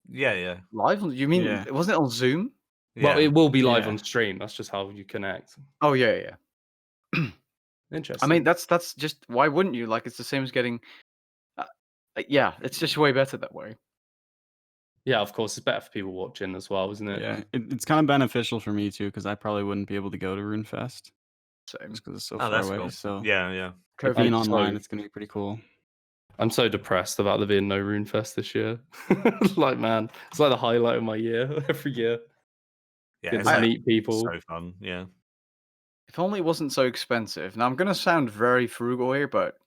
Yeah. Live? You mean Yeah. wasn't it on Zoom? Well, Yeah. it will be live Yeah. on stream. That's just how you connect. Oh yeah. Interesting. I mean, that's just why wouldn't you? Like, it's the same as getting. Yeah, it's just way better that way. yeah, of course, it's better for people watching as well, isn't it? Yeah, it's kind of beneficial for me too because I probably wouldn't be able to go to RuneFest Same. just because it's so Oh, far that's away. cool. So Yeah. COVID. being I'm online, so- it's gonna be pretty cool. I'm so depressed about there being no Runefest this year. Like, man, it's like the highlight of my year every year. Yeah, Get it's to like meet people. so fun. Yeah. If only it wasn't so expensive. Now I'm gonna sound very frugal here, but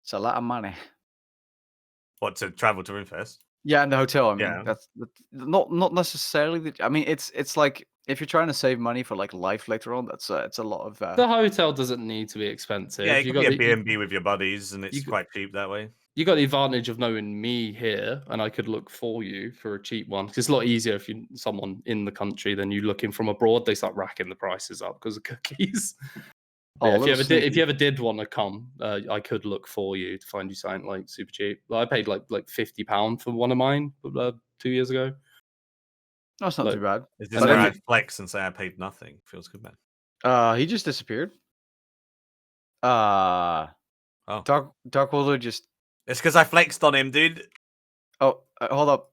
it's a lot of money. What, to travel to RuneFest? Yeah, and the hotel. I mean, Yeah. that's not necessarily. I mean, it's like if you're trying to save money for like life later on, it's a lot of. The hotel doesn't need to be expensive. Yeah, it you could got be a the, B&B with your buddies, and it's you- quite cheap that way. you got the advantage of knowing me here, and I could look for you for a cheap one. 'Cause it's a lot easier if you're someone in the country than you looking from abroad. They start racking the prices up because of cookies. Oh, Yeah, a little if sneaky. you ever did want to come, I could look for you to find you something like super cheap. I paid like £50 for one of mine 2 years ago. That's not like- too bad. Is this And where then I flex and say I paid nothing? Feels good, man. He just disappeared. Oh. DarkWorldOrder just. It's because I flexed on him, dude. Oh, hold up.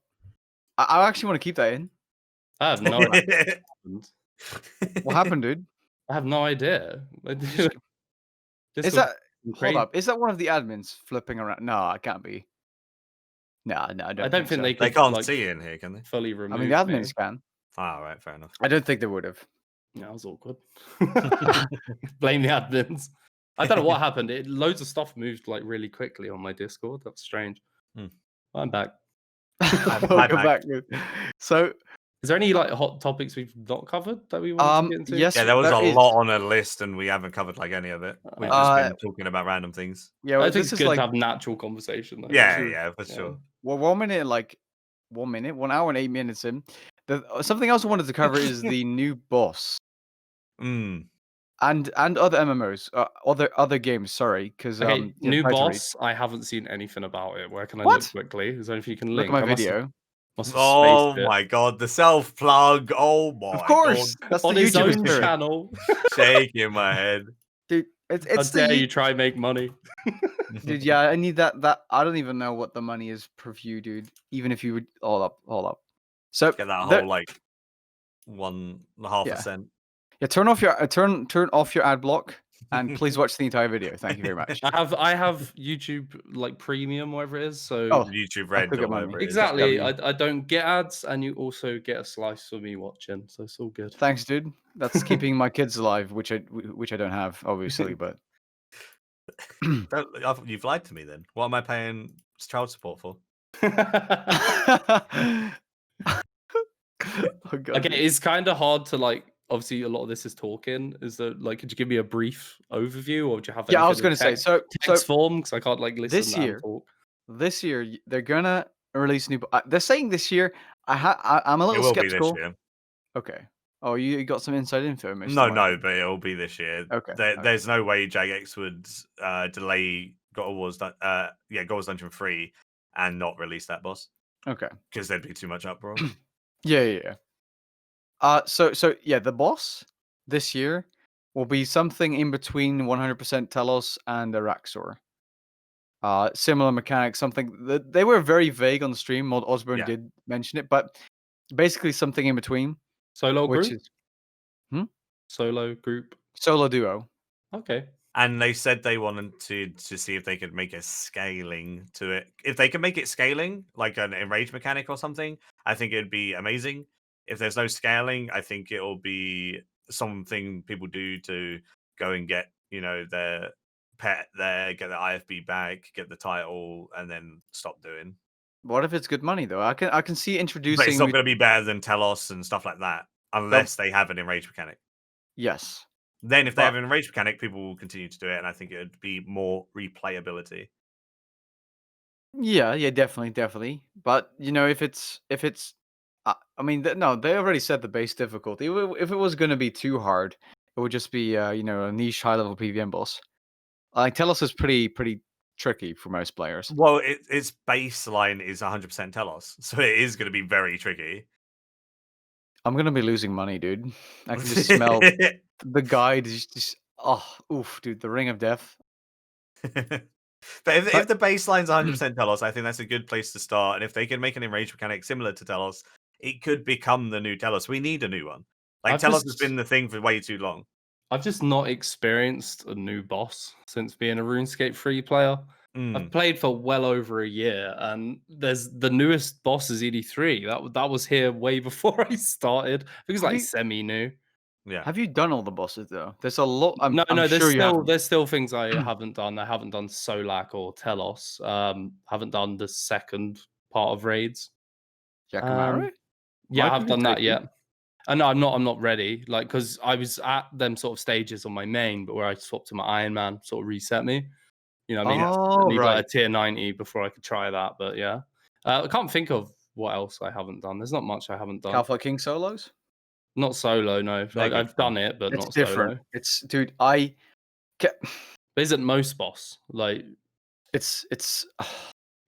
I actually want to keep that in. I have no idea what happened. What happened, dude? I have no idea. Just- This Is was that crazy. hold up? Is that one of the admins flipping around? No, it can't be. No, I don't. I don't think so. they They could can't like, see in here, can they? fully remove I mean, the admins me. can. Ah, right, fair enough. I don't think they would have. Yeah, that was awkward. Blame the admins. I don't know what happened. Loads of stuff moved like really quickly on my Discord. That's strange. Hmm. I'm back. Welcome back. So, Is there any like hot topics we've not covered that we want to get into? yes, Yeah, there was there a is. lot on a list, and we haven't covered like any of it. We've just been talking about random things. Yeah, I well, think this it's is good like to have natural conversation. Though. Yeah, True. yeah, for sure. well, 1 minute, like 1 minute, 1 hour and 8 minutes in. Something else I wanted to cover is the new boss Mm. and other MMOs, other games. Sorry, because Okay, new tried to read. boss. I haven't seen anything about it. Where can I What? look quickly? Is there anything you can Look at link? my I must have, video. must have Oh spaced it. my god, the self plug. Oh my Of course, god. that's On the his YouTuber own spirit, channel. Shaking my head. dude. How It's dare the you try and make money? dude. Yeah, I need that. I don't even know what the money is per view, dude. Even if you would all up. So Get that there- whole like 1.5 Yeah. cent. yeah, turn off your turn off your ad block and please watch the entire video. Thank you very much. I have YouTube like premium, whatever it is. So Oh, YouTube I Red took or it money. whatever it is. exactly, W. I don't get ads, and you also get a slice for me watching. So it's all good. Thanks, dude. That's keeping my kids alive, which I don't have, obviously, but You've lied to me then. What am I paying child support for? oh, God. Okay, it's kind of hard to like. Obviously, a lot of this is talking. Is there like? Could you give me a brief overview, or do you have? Yeah, I was anything going in to say, text, so text form because I can't like listen this year- and talk. this year they're gonna release new. They're saying this year. I'm a It little will skeptical. be this year. Okay. Oh, you got some inside info? Mr. No, Michael. but it'll be this year. Okay, There's no way Jagex would delay God of War's God of War's Dungeon 3 and not release that boss Okay. because there'd be too much uproar. Yeah. So yeah, the boss this year will be something in between 100% Telos and Araxor. Similar mechanics, something that they were very vague on the stream. Mod Osborne Yeah. did mention it, but basically something in between, Solo which group. is Solo group. solo duo. Okay. And they said they wanted to see if they could make a scaling to it. If they could make it scaling, like an enrage mechanic or something, I think it'd be amazing. If there's no scaling, I think it'll be something people do to go and get, their pet there, get the IFB back, get the title, and then stop doing. What if it's good money though? I can see But introducing. it's not going to be better than Telos and stuff like that, unless they have an enrage mechanic. Yes. Then, if they But- have an enrage mechanic, people will continue to do it, and I think it would be more replayability. Yeah, definitely. But if it's, I mean, no, they already said the base difficulty. If it was going to be too hard, it would just be, a niche high level PVM boss. Like Telos is pretty tricky for most players. Well, its baseline is 100% Telos, so it is going to be very tricky. I'm gonna be losing money, dude. I can just smell the guide. Is just oof, dude. The Ring of Death. But if the baseline's 100% Telos, I think that's a good place to start. And if they can make an enrage mechanic similar to Telos, it could become the new Telos. We need a new one. Like Telos has been the thing for way too long. I've just not experienced a new boss since being a RuneScape 3 player. I've played for well over a year, and there's the newest boss is ED3. That was here way before I started. I think it's like semi-new. Yeah. Have you done all the bosses though? There's a lot. I'm No, sure there's still things I haven't done. I haven't done Solak or Telos. Haven't done the second part of raids. Yakamaru? Yeah, I Might have be done that tricky. yet. And no, I'm not ready. Like, because I was at them sort of stages on my main, but where I swapped to my Iron Man, sort of reset me. You know what I mean? Oh, I need right. like a tier 90 before I could try that. But yeah, I can't think of what else I haven't done. There's not much I haven't done. Half-Life King solos? Not solo, no. I've done it, but It's not different. solo. It's dude. But isn't most boss like It's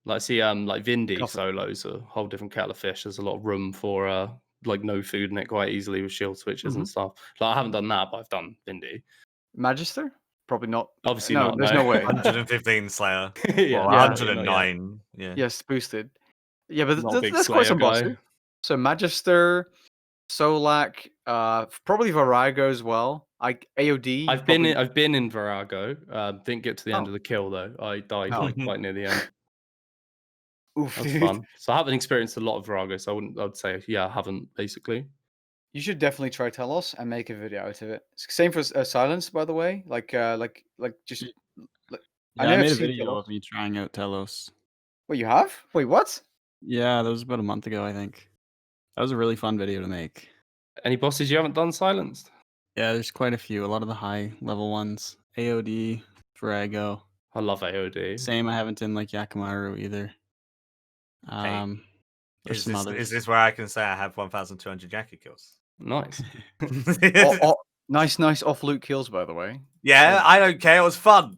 like see like Vindy Half- solos a whole different kettle of fish. There's a lot of room for like no food in it quite easily with shield switches and stuff. Like I haven't done that, but I've done Vindy. Magister? Probably not. Obviously no, not. There's no way. 115 Slayer. Yeah, Well, yeah, 109. Yeah. Yes, boosted. Yeah, but Not a big there's quite some Slayer bosses. guy. So Magister, Solak, probably Virago as well. AOD. I've been in Virago. Didn't get to the end Oh. of the kill though. I died Oh. like quite near the end. Oof, That was dude. fun. So I haven't experienced a lot of Virago, so I'd say I haven't basically. You should definitely try Telos and make a video out of it. Same for Silence, by the way. Like just. Yeah, I made a video of me trying out Telos. Wait, you have? Wait, what? Yeah, that was about a month ago, I think. That was a really fun video to make. Any bosses you haven't done silenced? Yeah, there's quite a few. A lot of the high level ones. AOD, Virago. I love AOD. Same, I haven't done like Yakimaru either. Hey, There's some others. Is this where I can say I have 1,200 Jackie kills? Nice. Nice off loot kills, by the way. Yeah, I don't care. It was fun.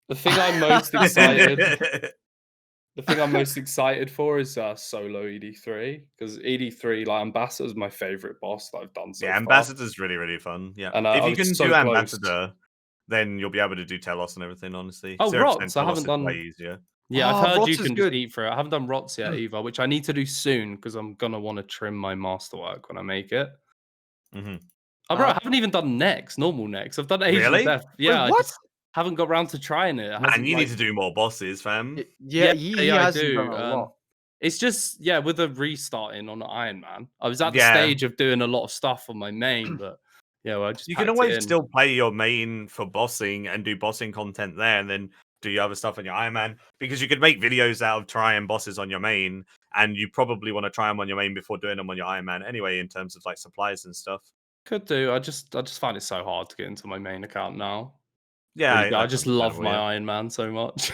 The thing I'm most excited. The thing I'm most excited for is solo ED3 because ED3 like Ambassador is my favorite boss that I've done so Yeah, far. Ambassador's really fun. Yeah, And if I you was can so do close. Ambassador, then you'll be able to do Telos and everything. Honestly, Oh, 0% Rots! I Telos haven't is done. way easier. Yeah, Oh, I've heard Rots you is can just good. eat for it. I haven't done Rots yet either, which I need to do soon because I'm gonna want to trim my masterwork when I make it. Mm-hmm. Oh, bro, I haven't even done normal next. I've done Asian Really? Death. Yeah, Wait, what? I just haven't got around to trying it. It Man, hasn't, you like... need to do more bosses, fam. Yeah, he I hasn't do. done a lot. It's just with the restarting on Iron Man. I was at the Yeah. stage of doing a lot of stuff on my main, but well, I just You can packed it always in. still play your main for bossing and do bossing content there, and then do your other stuff on your Iron Man, because you could make videos out of trying bosses on your main, and you probably want to try them on your main before doing them on your Iron Man anyway, in terms of like supplies and stuff. Could do. I just find it so hard to get into my main account now. Yeah, Really, I that's just love understandable, my yeah. Iron Man so much.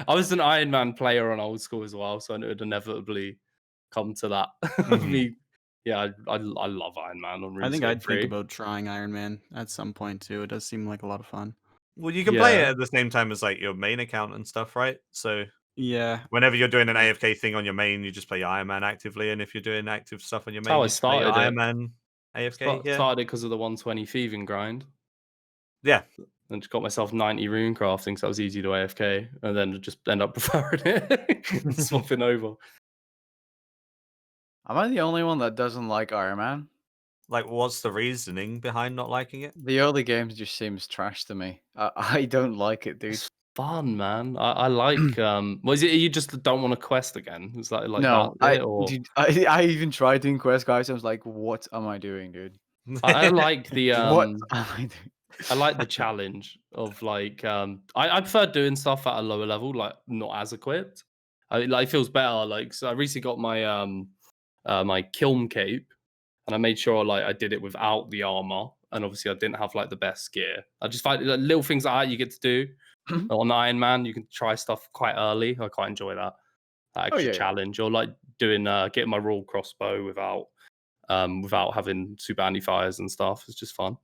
I was an Iron Man player on old school as well, so it would inevitably come to that. Mhm. I love Iron Man on RuneScape I think I'd 3. think about trying Iron Man at some point too. It does seem like a lot of fun. Well, you can play it Yeah. at the same time as like your main account and stuff, right? So Yeah. whenever you're doing an Yeah. AFK thing on your main, you just play your Iron Man actively, and if you're doing active stuff on your That's main, how I you just play your started Iron it. Man AFK. Yeah, Started it because of the 120 thieving grind. yeah. And just got myself 90 rune crafting, so that was easy to AFK, and then just end up preferring it, swapping over. Am I the only one that doesn't like Iron Man? Like, what's the reasoning behind not liking it? The early games just seems trash to me. I don't like it, dude. It's fun, man. I like. Was it you just don't want to quest again? Is that like No, that? Or dude, I even tried doing quest guys. I was like, what am I doing, dude? I like the What am I doing? I like the challenge of like I prefer doing stuff at a lower level, like not as equipped. It feels better. Like, so I recently got my my kiln cape, and I made sure like I did it without the armor, and obviously I didn't have like the best gear. I just find like, little things like that you get to do on Iron Man. You can try stuff quite early. I quite enjoy that extra yeah. challenge, or like doing getting my raw crossbow without having super anti-fires and stuff. It's just fun.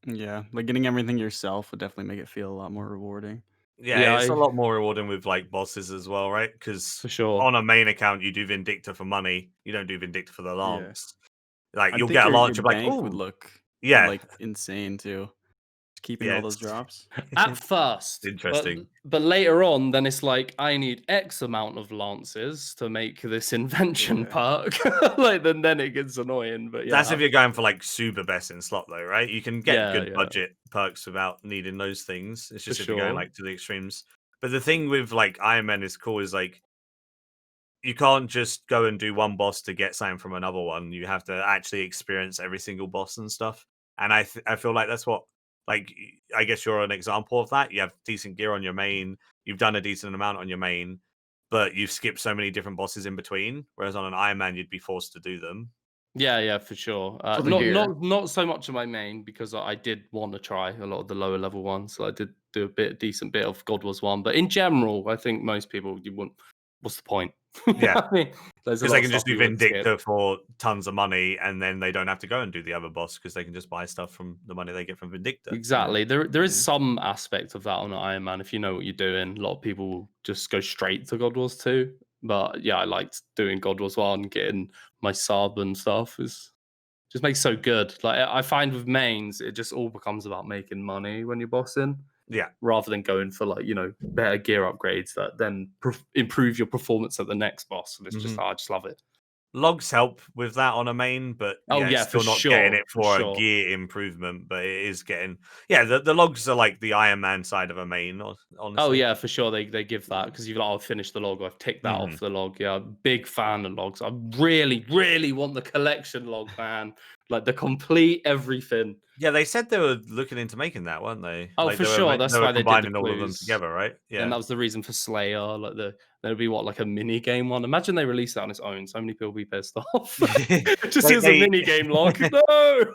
Yeah. Like getting everything yourself would definitely make it feel a lot more rewarding. Yeah, it's a lot more rewarding with like bosses as well, right? Because for sure. on a main account, you do Vindicta for money. You don't do Vindicta for the lance. Like, I you'll think get a your lance, you're like, bank oh, would look yeah, like insane too. Keeping Yeah, all those it's- drops. At first, Interesting. but later on, then it's like I need X amount of lances to make this invention perk. Like then it gets annoying. But yeah, That's if you're going for like super best in slot, though, right? You can get good Yeah. budget perks without needing those things. It's just For if you're going sure. like to the extremes. But the thing with like Iron Man is cool is like you can't just go and do one boss to get something from another one. You have to actually experience every single boss and stuff. And I feel like that's what, like, I guess you're an example of that. You have decent gear on your main. You've done a decent amount on your main, but you've skipped so many different bosses in between. Whereas on an Iron Man, you'd be forced to do them. Yeah, for sure. For the gear. Not so much of my main because I did want to try a lot of the lower level ones. So I did do decent bit of God Wars 1, but in general, I think most people you wouldn't. What's the point? Yeah. I mean, there's a Because lot they of can just stuff do you wouldn't skip. Vindicta for tons of money, and then they don't have to go and do the other boss because they can just buy stuff from the money they get from Vindicta. Exactly. There is some aspect of that on Iron Man. If you know what you're doing, a lot of people just go straight to God Wars 2. But yeah, I liked doing God Wars 1, getting my sub and stuff. Just makes so good. Like I find with mains, it just all becomes about making money when you're bossing. Yeah. Rather than going for like, better gear upgrades that then improve your performance at the next boss. And it's just, I just love it. Logs help with that on a main, but it's still for not sure, getting it for sure. a gear improvement, but it is getting the logs are like the Iron Man side of a main, honestly. Oh yeah, for sure. They give that because you've like, I've finished the log, I've ticked that off the log. Yeah, big fan of logs. I really, really want the collection log, man. like the complete everything. Yeah, they said they were looking into making that, weren't they? Oh, Like, for they were sure. That's they were why they did the combining all of them clues. together, right? And Yeah. that was the reason for Slayer. Like there'd be like a mini game one. Imagine they released that on its own. So many people would be pissed off. Just here's a mini game log. No.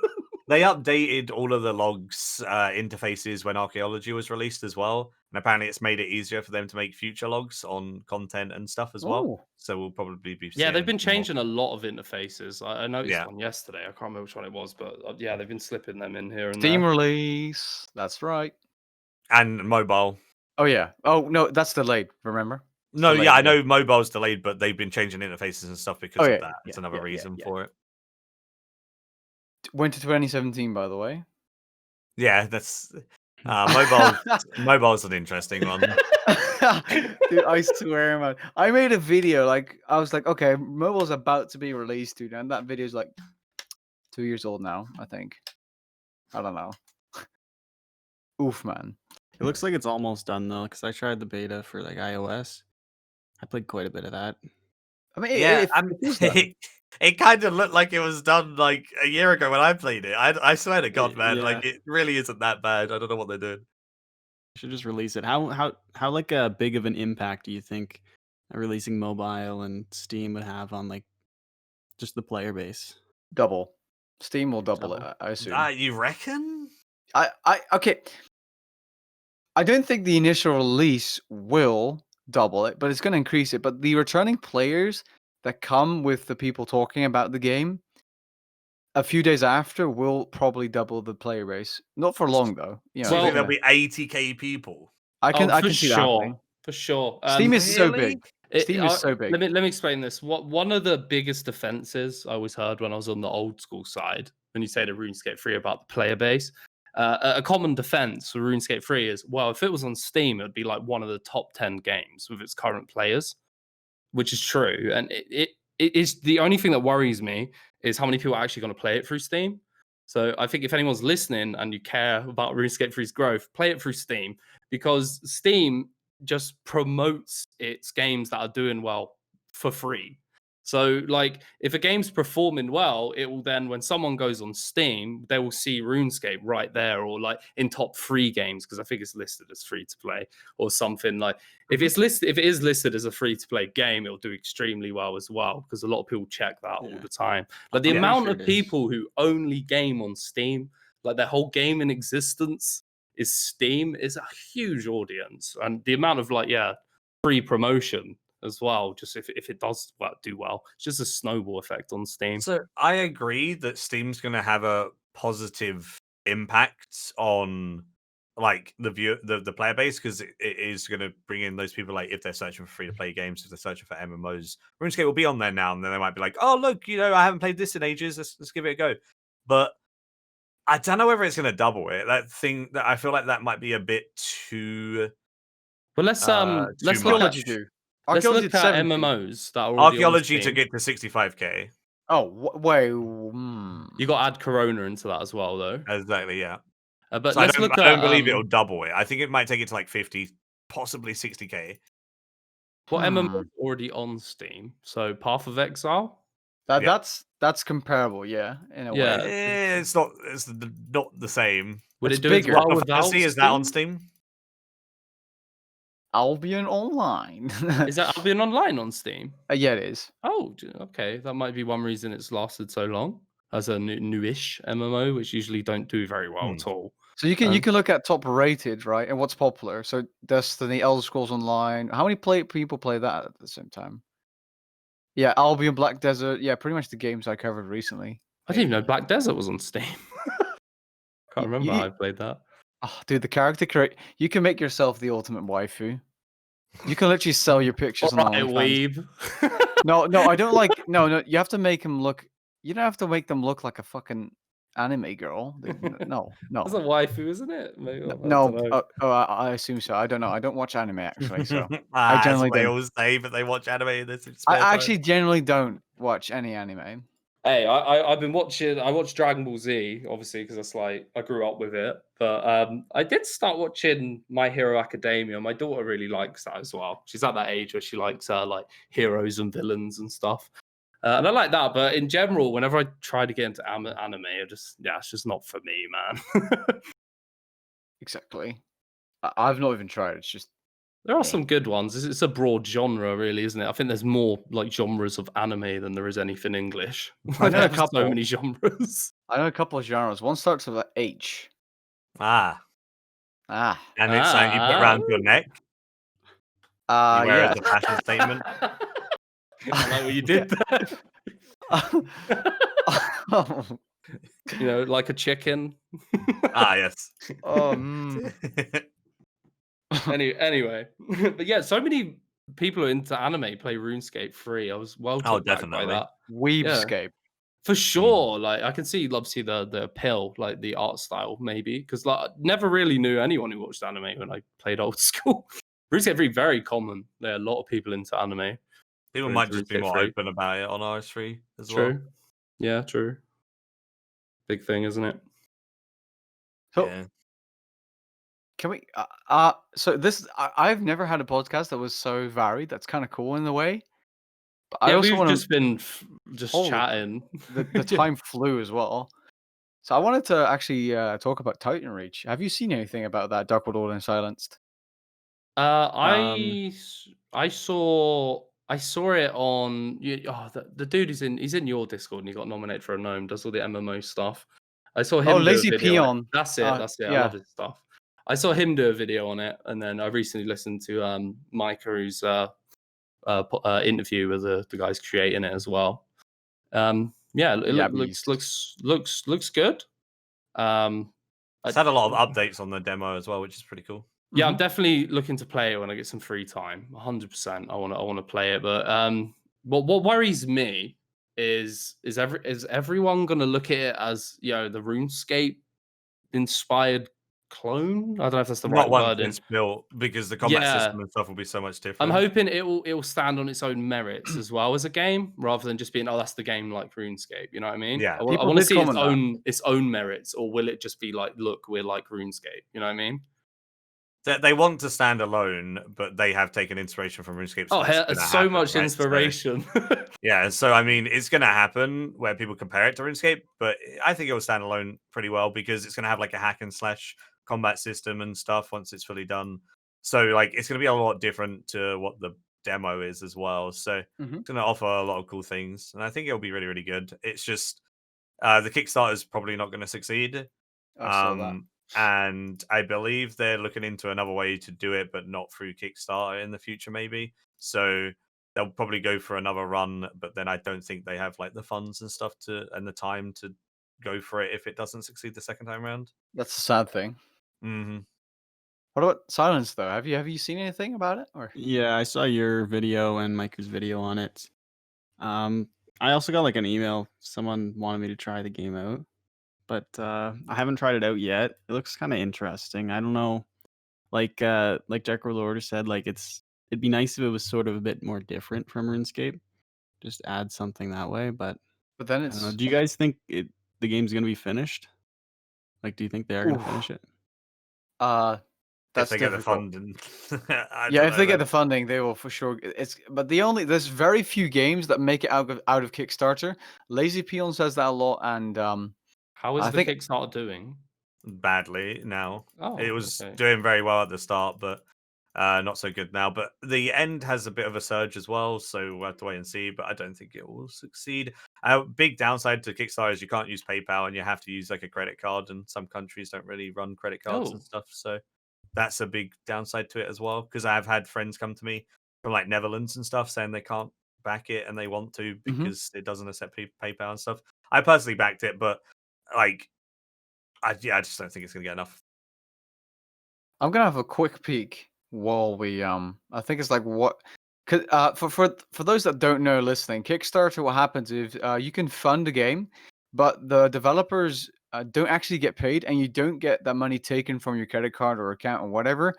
They updated all of the logs interfaces when archaeology was released as well, and apparently it's made it easier for them to make future logs on content and stuff as well. Ooh. So we'll probably be Yeah, they've seeing been more. changing a lot of interfaces. I noticed Yeah. one yesterday. I can't remember which one it was, but yeah, they've been slipping them in here and Steam there. release. That's right. And mobile. Oh yeah. Oh no, that's delayed. Remember? It's No, delayed, yeah, I know mobile's delayed, but they've been changing interfaces and stuff because Oh, of yeah, that. It's yeah, another yeah, reason yeah. for it. Winter 2017, by the way. Yeah, that's mobile's an interesting one. Dude, I swear, man. I made a video, like, I was like, okay, mobile's about to be released, dude. And that video's like 2 years old now, I think. I don't know. Oof, man. It looks like it's almost done though, because I tried the beta for like iOS. I played quite a bit of that. I mean, Yeah, it is done. it kind of looked like it was done like a year ago when I played it. I swear to God, man, like Yeah. it really isn't that bad. I don't know what they're doing. Should just release it. How like a big of an impact do you think releasing mobile and Steam would have on like just the player base? Double. Steam will double it, Double? I assume. You reckon? Okay. I don't think the initial release will double it, but it's going to increase it. But the returning players that come with the people talking about the game a few days after will probably double the player base. Not for long though. You know, So you think they're there'll gonna- be 80k people? I can for see that happening. sure. For sure. Steam is so Really? big. Steam is so big. Let me explain this. One of the biggest defenses I always heard when I was on the old school side, when you say to RuneScape 3 about the player base, a common defense for RuneScape 3 is, well, if it was on Steam, it would be like one of the top 10 games with its current players, which is true. And it is the only thing that worries me is how many people are actually going to play it through Steam. So I think if anyone's listening and you care about RuneScape 3's growth, play it through Steam, because Steam just promotes its games that are doing well for free. So, like, if a game's performing well, it will then, when someone goes on Steam, they will see RuneScape right there, or like in top 3 games, because I think it's listed as free to play or something. Like, if it is listed as a free to play game, it'll do extremely well as well, because a lot of people check that all the time. But the I'm amount sure of it is. people who only game on Steam, like their whole game in existence is Steam, is a huge audience. And the amount of free promotion as well, just if it does do well, it's just a snowball effect on Steam. So I agree that Steam's going to have a positive impact on like the player base, because it is going to bring in those people, like if they're searching for free to play games, if they're searching for MMOs, RuneScape will be on there now, and then they might be like, oh look, I haven't played this in ages, let's give it a go. But I don't know whether it's going to double it. That thing that I feel like that might be a bit too. Well, let's look Archaeology at do. let's Archaeology look at at 70. MMOs that are already Archaeology on to Steam. get to 65k. Oh, wait. You got to add Corona into that as well, though. Exactly, yeah. But So let's I look don't at believe it'll double it. I think it might take it to like 50, possibly 60k. what MMO is already on Steam. So Path of Exile. That's comparable, yeah, in a Yeah. way. It's not the same. Would It's it do bigger. it well Final without Fantasy, is that on Steam? Albion Online. Is that Albion Online on Steam? Yeah, it is. Oh, okay. That might be one reason it's lasted so long as a newish MMO, which usually don't do very well at all. So you can look at top rated, right, and what's popular. So Destiny, Elder Scrolls Online. How many people play that at the same time? Yeah, Albion, Black Desert. Yeah, pretty much the games I covered recently. I didn't even know Black Desert was on Steam. Can't remember how I played that. Oh, dude, the character you can make yourself the ultimate waifu. You can literally sell your pictures on OnlyFans. Weeb. No, I don't like. No, you have to make them look. You don't have to make them look like a fucking anime girl. No. That's a waifu, isn't it? Maybe, I assume so. I don't know. I don't watch anime actually, so I generally they don't. always say, but they watch anime in this. I actually generally don't watch any anime. Hey, I've been watching. I watched Dragon Ball Z, obviously, because that's like I grew up with it. But I did start watching My Hero Academia. My daughter really likes that as well. She's at that age where she likes like heroes and villains and stuff. And I like that, but in general, whenever I try to get into anime, it's just not for me, man. Exactly. I've not even tried. It's just There are some good ones. It's a broad genre, really, isn't it? I think there's more like genres of anime than there is anything English. I know a There's so couple. many genres. I know a couple of genres. One starts with a H. Ah, Ah. and it's something you put around your neck. You wear it Yeah. as a fashion statement. I like what you did there. Oh, You know, like a chicken. Ah, yes. Anyway, but yeah, so many people who are into anime play RuneScape free. I was well Oh, took back by definitely. that. Weebscape. For sure. Like I can see obviously the appeal, like the art style, maybe. Because like I never really knew anyone who watched anime when I played old school. RuneScape very, very common. There are a lot of people into anime. People Go might into just be RuneScape more free. open about it on RS3 as well. True. Yeah, true. Big thing, isn't it? So Yeah. can we? So this I've never had a podcast that was so varied. That's kind of cool in a way. But I Yeah, also we've want just to. been just Holy chatting. The Yeah. time flew as well. So I wanted to actually talk about Titan Reach. Have you seen anything about that Dark World Order and Silenced? I saw it on the dude is he's in your Discord and he got nominated for a gnome, does all the MMO stuff. I saw him do a Lazy video on it. Peon. That's it. I Yeah. love his stuff. I saw him do a video on it, and then I recently listened to Maikeru's interview with the guys creating it as well. Yeah, it Yeah, looks good. It's had a lot of updates on the demo as well, which is pretty cool. Yeah, I'm definitely looking to play it when I get some free time. 100%. I want to play it, but what worries me is everyone going to look at it as, you know, the RuneScape inspired clone? I don't know if that's the right Not once wording. it's built, because the combat Yeah. system and stuff will be so much I'm different. hoping it will stand on its own merits as well as a game, rather than just being, oh, that's the game like RuneScape. You know what I mean? Yeah. I People want to did see comment its own merits, or will it just be like, look, we're like RuneScape? You know what I mean? They want to stand alone, but they have taken inspiration from RuneScape. Oh, that's gonna so happen, much right? inspiration. Yeah, so I mean, it's going to happen where people compare it to RuneScape, but I think it will stand alone pretty well because it's going to have like a hack and slash combat system and stuff once it's fully done. So like, it's going to be a lot different to what the demo is as well. So it's going to offer a lot of cool things, and I think it'll be really, really good. It's just the Kickstarter is probably not going to succeed. I saw that. And I believe they're looking into another way to do it, but not through Kickstarter in the future, maybe. So they'll probably go for another run, but then I don't think they have like the funds and stuff and the time to go for it if it doesn't succeed the second time around. That's the sad thing. Mm-hmm. What about Silence though? Have you seen anything about it? Or Yeah, I saw your video and Mike's video on it. I also got like an email. Someone wanted me to try the game out, but I haven't tried it out yet. It looks kind of interesting. I don't know, like DarkWorldOrder said, like it'd be nice if it was sort of a bit more different from RuneScape. Just add something that way. But then I it's don't know. Do you guys think the game's gonna be finished? Like, do you think they are gonna finish it? that's if they get the difficult. funding. Yeah, if they get the funding, they will for sure. But there's very few games that make it out of Kickstarter. Lazy Peon says that a lot, and How is I the think- Kickstarter doing? badly now. Oh, it was okay. doing very well at the start, but not so good now. But the end has a bit of a surge as well, so we'll have to wait and see. But I don't think it will succeed. Big downside to Kickstarter is you can't use PayPal, and you have to use like a credit card, and some countries don't really run credit cards and stuff. So that's a big downside to it as well. Because I've had friends come to me from like Netherlands and stuff saying they can't back it and they want to because it doesn't accept PayPal and stuff. I personally backed it, but like, I just don't think it's gonna get enough. I'm gonna have a quick peek while we I think it's like what. For those that don't know listening, Kickstarter, what happens is you can fund a game, but the developers don't actually get paid, and you don't get that money taken from your credit card or account or whatever,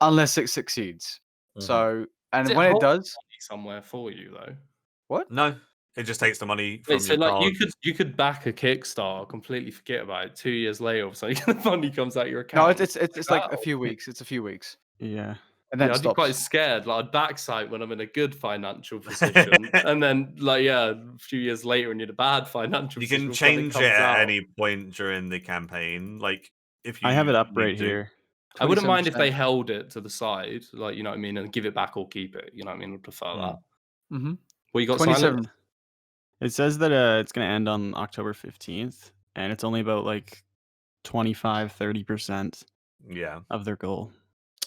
unless it succeeds. So, and Does it when it hold does, money somewhere for you though? what? No, it just takes the money from Wait, so your like card. you could back a Kickstarter, completely forget about it. 2 years later, or something, the money comes out your No, account. it's like a few weeks. It's a few weeks. Yeah. and then I'd be quite stops. scared. Like I'd backsight when I'm in a good financial position, and then like a few years later, when you're in a bad financial You position, can before it change it comes at out. any point during the campaign, like if you I have it up need right to. here. I wouldn't mind if 27%. they held it to the side, like you know what I mean, and give it back or keep it. You know what I mean? I'd prefer that. Mm-hmm. Well, you got 27. silent. It says that it's going to end on October 15th, and it's only about like 25-30% Yeah. of their goal.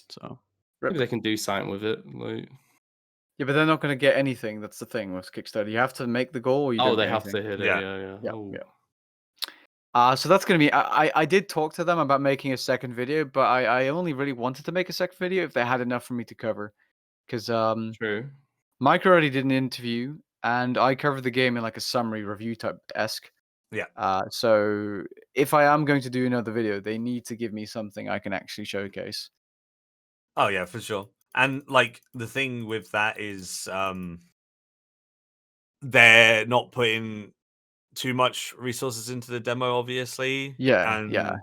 So Maybe they can do something with it. Like, Yeah, but they're not going to get anything. That's the thing with Kickstarter. You have to make the goal, or you don't they get have anything. to hit it. Yeah. Yeah. Yeah, Oh. yeah. So that's going to be. I did talk to them about making a second video, but I only really wanted to make a second video if they had enough for me to cover, because True. Mike already did an interview, and I covered the game in like a summary review type esque. Yeah. So if I am going to do another video, they need to give me something I can actually showcase. Oh yeah, for sure. And like the thing with that is they're not putting too much resources into the demo, obviously. Yeah, And yeah.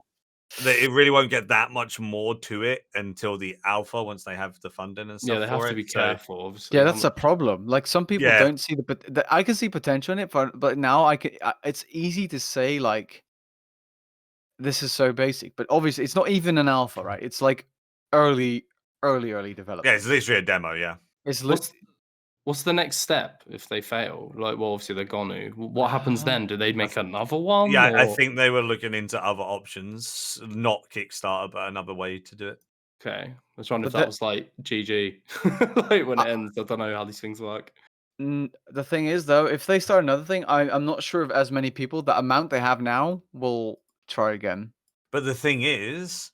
it really won't get that much more to it until the alpha once they have the funding and stuff Yeah, they have for to it. be So careful. Obviously, Yeah, how that's a much- problem. Like some people Yeah. don't see I can see potential in it, but now I can. It's easy to say like this is so basic, but obviously it's not even an alpha, right? It's like early yeah, development. it's literally a demo, yeah. It's What's the next step if they fail? Like, well, obviously they're gonna. What happens then? Do they make another one? Yeah, I or- think they were looking into other options, not Kickstarter, but another way to do it. Okay, I was wondering if But that the- was like GG, like when it ends. I don't know how these things work. the thing is though, if they start another thing, I'm not sure if as many people the amount they have now will try again. But the thing is,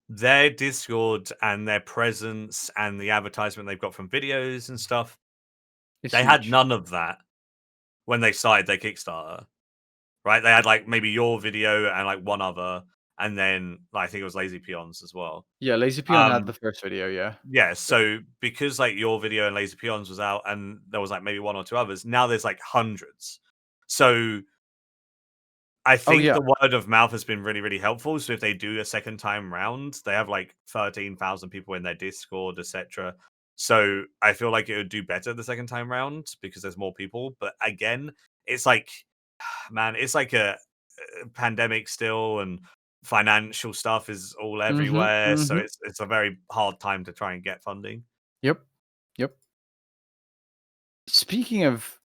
their Discord and their presence and the advertisement they've got from videos and stuff, It's they had huge. none of that when they started their Kickstarter, right? They had like maybe your video and like one other, and then like, I think it was Lazy Peons as well. Yeah, Lazy Peon had the first video. Yeah. Yeah, so because like your video and Lazy Peons was out, and there was like maybe one or two others, now there's like hundreds. So I think yeah. the word of mouth has been really, really helpful. So if they do a second time round, they have like 13,000 people in their Discord, etc. So I feel like it would do better the second time round because there's more people. But again, it's like, man, it's like a pandemic still, and financial stuff is all everywhere. So it's a very hard time to try and get funding. Yep. Speaking of,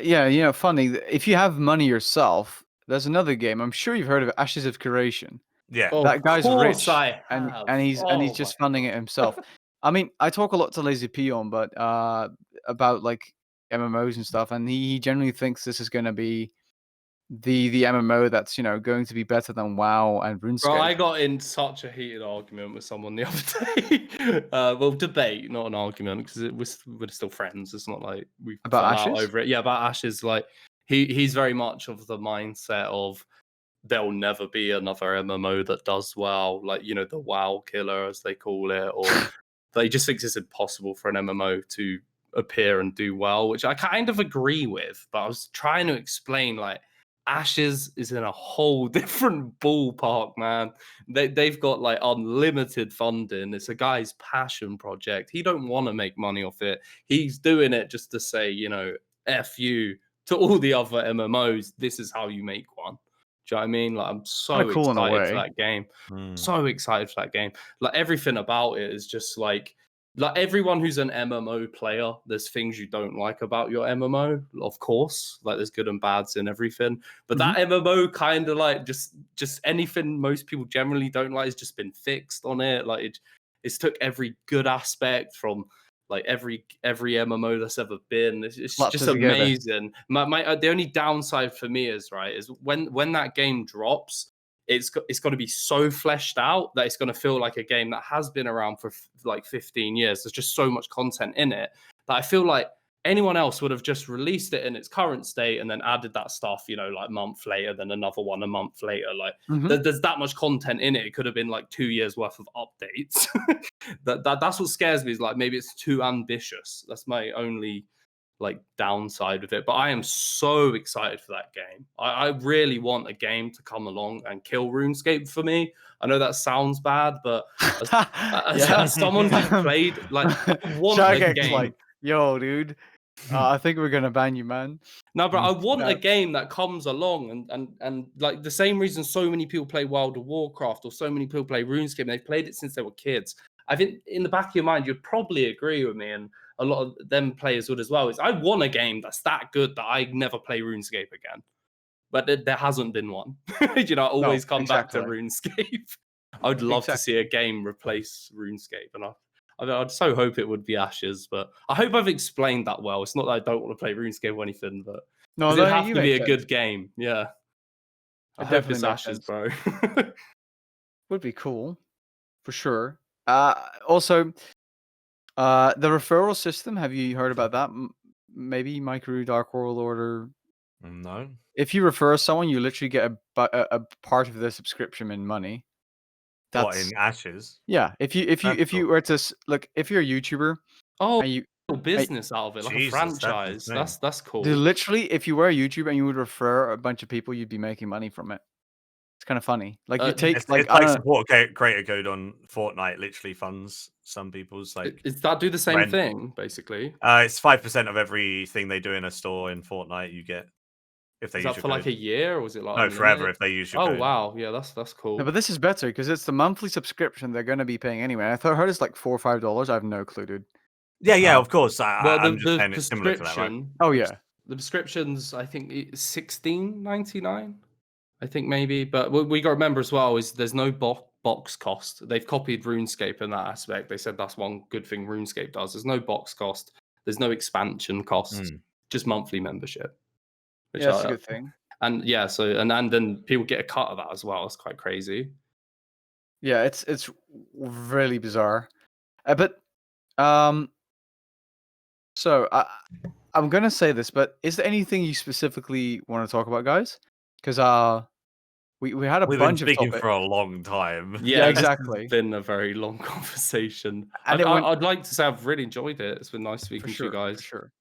yeah, funny. If you have money yourself, there's another game. I'm sure you've heard of it, Ashes of Curation. Yeah. That guy's course rich, I and have. he's Oh just my funding God. it himself. I mean, I talk a lot to Lazy Peon, but about like MMOs and stuff, and he generally thinks this is going to be the MMO that's going to be better than WoW and RuneScape. Bro, I got in such a heated argument with someone the other day. Well, debate, not an argument, because we're still friends. It's not like we About fell out Ashes? over it. Yeah, about Ashes. Like he's very much of the mindset of there'll never be another MMO that does well, like the WoW killer as they call it, or they just thinks it's impossible for an MMO to appear and do well, which I kind of agree with. But I was trying to explain like Ashes is in a whole different ballpark, man. They've got like unlimited funding. It's a guy's passion project. He don't want to make money off it. He's doing it just to say, F you to all the other MMOs. This is how you make one. Do you know what I mean? Like, I'm so Kinda cool in a excited for way. that game. So excited for that game. Like, everything about it is just like everyone who's an MMO player, there's things you don't like about your MMO, of course. Like, there's good and bads in everything. But that MMO kind of like just anything most people generally don't like has just been fixed on it. Like, it's took every good aspect from like every MMO that's ever been. It's Slapped just it together. amazing. My the only downside for me is when that game drops, it's got to be so fleshed out that it's going to feel like a game that has been around for like 15 years. There's just so much content in it that I feel like anyone else would have just released it in its current state and then added that stuff, like a month later, then another one a month later. Like there's that much content in it. It could have been like 2 years worth of updates. That's what scares me, is like maybe it's too ambitious. That's my only like downside with it. But I am so excited for that game. I really want a game to come along and kill RuneScape for me. I know that sounds bad, but as someone who's played, like, I want a Shagek's game. like, yo, dude, I think we're gonna ban you, man. No, but I want a Yeah. game that comes along and like the same reason so many people play World of Warcraft or so many people play RuneScape, and they've played it since they were kids. I think in the back of your mind, you'd probably agree with me, and a lot of them players would as well. Is I want a game that's that good that I never play RuneScape again. But there hasn't been one. You know, I always come back to RuneScape. I would love to see a game replace RuneScape, and I'd so hope it would be Ashes, but I hope I've explained that well. It's not that I don't want to play RuneScape or anything, but No, it'd have to be a good game. Yeah. I hope it's Ashes, bro. Would be cool, for sure. Also, the referral system, have you heard about that? Maybe Maikeru, DarkWorldOrder. No. If you refer someone, you literally get a part of their subscription in money. What, in Ashes? Yeah. If you were to look, if you're a YouTuber, Oh, and you business out of it, like a franchise. That's cool. Literally, if you were a YouTuber and you would refer a bunch of people, you'd be making money from it. It's kind of funny. Like you take it's like support creator code on Fortnite literally funds some people's like. Does that do the same thing basically? It's 5% of everything they do in a store in Fortnite. You get if they use that for code. like a year, or was it like no forever if they use your code. Oh wow, yeah, that's cool. No, but this is better because it's the monthly subscription they're going to be paying anyway. I heard it's like $4 or $5. I have no clue, dude. Yeah, of course. I'm just saying it's similar to that, right? Oh yeah, the prescription's I think $16.99. I think maybe, but we got to remember as well is there's no box cost. They've copied RuneScape in that aspect. They said that's one good thing RuneScape does. There's no box cost. There's no expansion cost. Just monthly membership. Yeah, that's a good thing. And yeah, so and then people get a cut of that as well. It's quite crazy. Yeah, it's really bizarre. But so I'm gonna say this, but is there anything you specifically want to talk about, guys? Because we had We've bunch been speaking of for a long time. Yeah, exactly. It's been a very long conversation. And I'd like to say I've really enjoyed it. It's been nice speaking to you guys. For sure.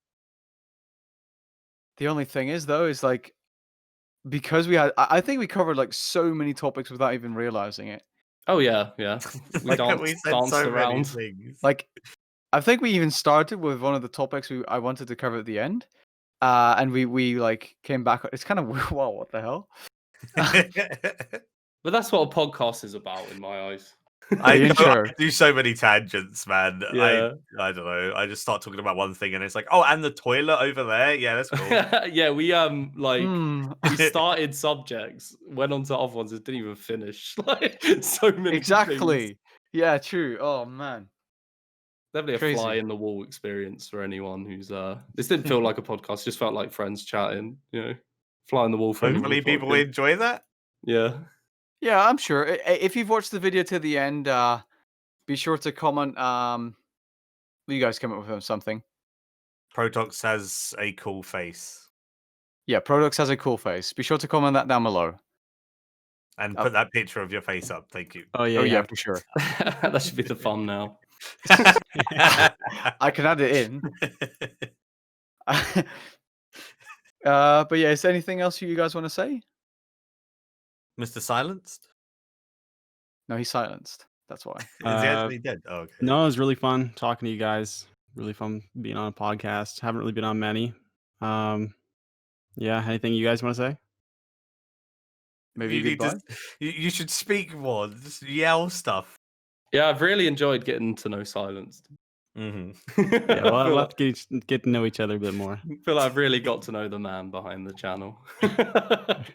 The only thing is though, is like because I think we covered like so many topics without even realizing it. Oh yeah. We danced so around. Things. Like I think we even started with one of the topics I wanted to cover at the end. And we like came back. It's kind of wow, what the hell? But that's what a podcast is about in my eyes. I do so many tangents, man. Yeah. I don't know. I just start talking about one thing and it's like, oh, and the toilet over there. Yeah, that's cool. Yeah, we we started subjects, went on to other ones and didn't even finish. Like so many things. Yeah, true. Oh man. Definitely a fly in the wall experience for anyone who's this didn't feel like a podcast, just felt like friends chatting, you know. Fly in the wall for hopefully people enjoy that. Yeah. Yeah, I'm sure. If you've watched the video to the end, be sure to comment. You guys come up with something. Protox has a cool face. Yeah, Protox has a cool face. Be sure to comment that down below. And put that picture of your face up. Thank you. Oh yeah, for sure. That should be the thumbnail. I can add it in. But yeah, is there anything else you guys want to say? Mr. Silenced? No, he's silenced. That's why. Is he actually dead? Oh, okay. No, it was really fun talking to you guys. Really fun being on a podcast. Haven't really been on many. Yeah, anything you guys want to say? Maybe goodbye? You should speak more. Just yell stuff. Yeah, I've really enjoyed getting to know Silenced. Mm-hmm. Yeah, well, I'll have to get to know each other a bit more. I feel like I've really got to know the man behind the channel.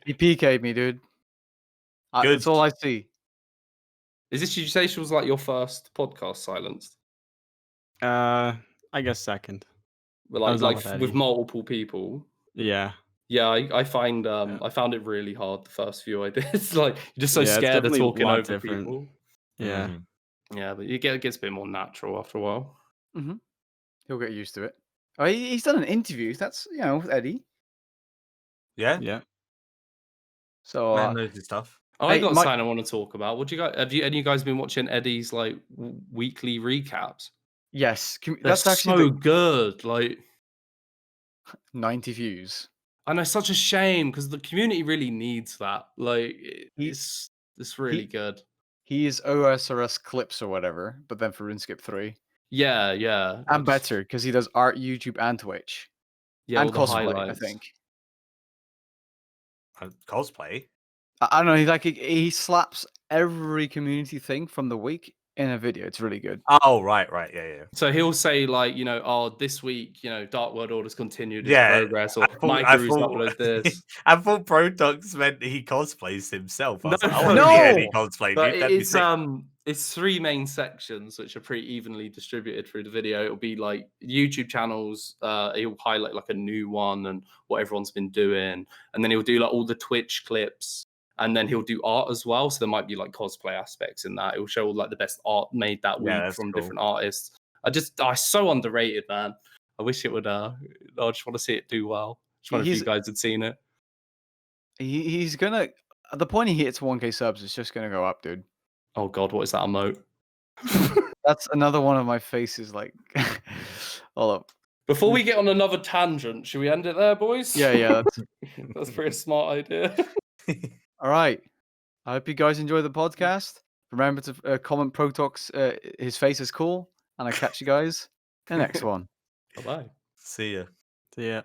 He PK'd me, dude. That's all I see. Did you say she was like your first podcast, Silenced? I guess second. But like with multiple people. Yeah. Yeah, I find I found it really hard the first few I did. It's like you're just so scared of talking over people. Yeah. Yeah, but it gets a bit more natural after a while. Mm-hmm. He'll get used to it. Oh, he's done an interview. That's with Eddie. Yeah. Yeah. So man knows his stuff. I got something I want to talk about. What do you guys any of you guys been watching Eddie's like weekly recaps? Yes, that's actually so good. Like 90 views. I know, such a shame because the community really needs that. Like, He- it's really good. He is OSRS Clips or whatever, but then for RuneScape 3. Yeah, yeah. And better, because he does art, YouTube, and Twitch. Yeah, and all the cosplay, I highlights. think. Cosplay? I don't know, he slaps every community thing from the week in a video. It's really good. Oh, right, yeah. So he'll say like, oh, this week, Dark World Order's continued its Yeah, progress, or I Maikeru's thought- uploaded this. I thought Protox meant he cosplays himself. I was No, like, I want to no. see any cosplay, But dude. That'd be it's sick. it's 3 main sections which are pretty evenly distributed through the video. It'll be like YouTube channels. He'll highlight like a new one and what everyone's been doing, and then he'll do like all the Twitch clips, and then he'll do art as well. So there might be like cosplay aspects in that. It'll show all like the best art made that Yeah, week that's from cool. different artists. So underrated, man. I wish it would. I just want to see it do well. Just wonder if you guys had seen it. He's gonna. At the point he hits 1K subs, it's just gonna go up, dude. Oh God, what is that emote? That's another one of my faces. Like, hold up. Before we get on another tangent, should we end it there, boys? Yeah. That's a pretty smart idea. All right. I hope you guys enjoy the podcast. Remember to comment Protox. His face is cool, and I'll catch you guys in the next one. Bye bye. See ya. So yeah.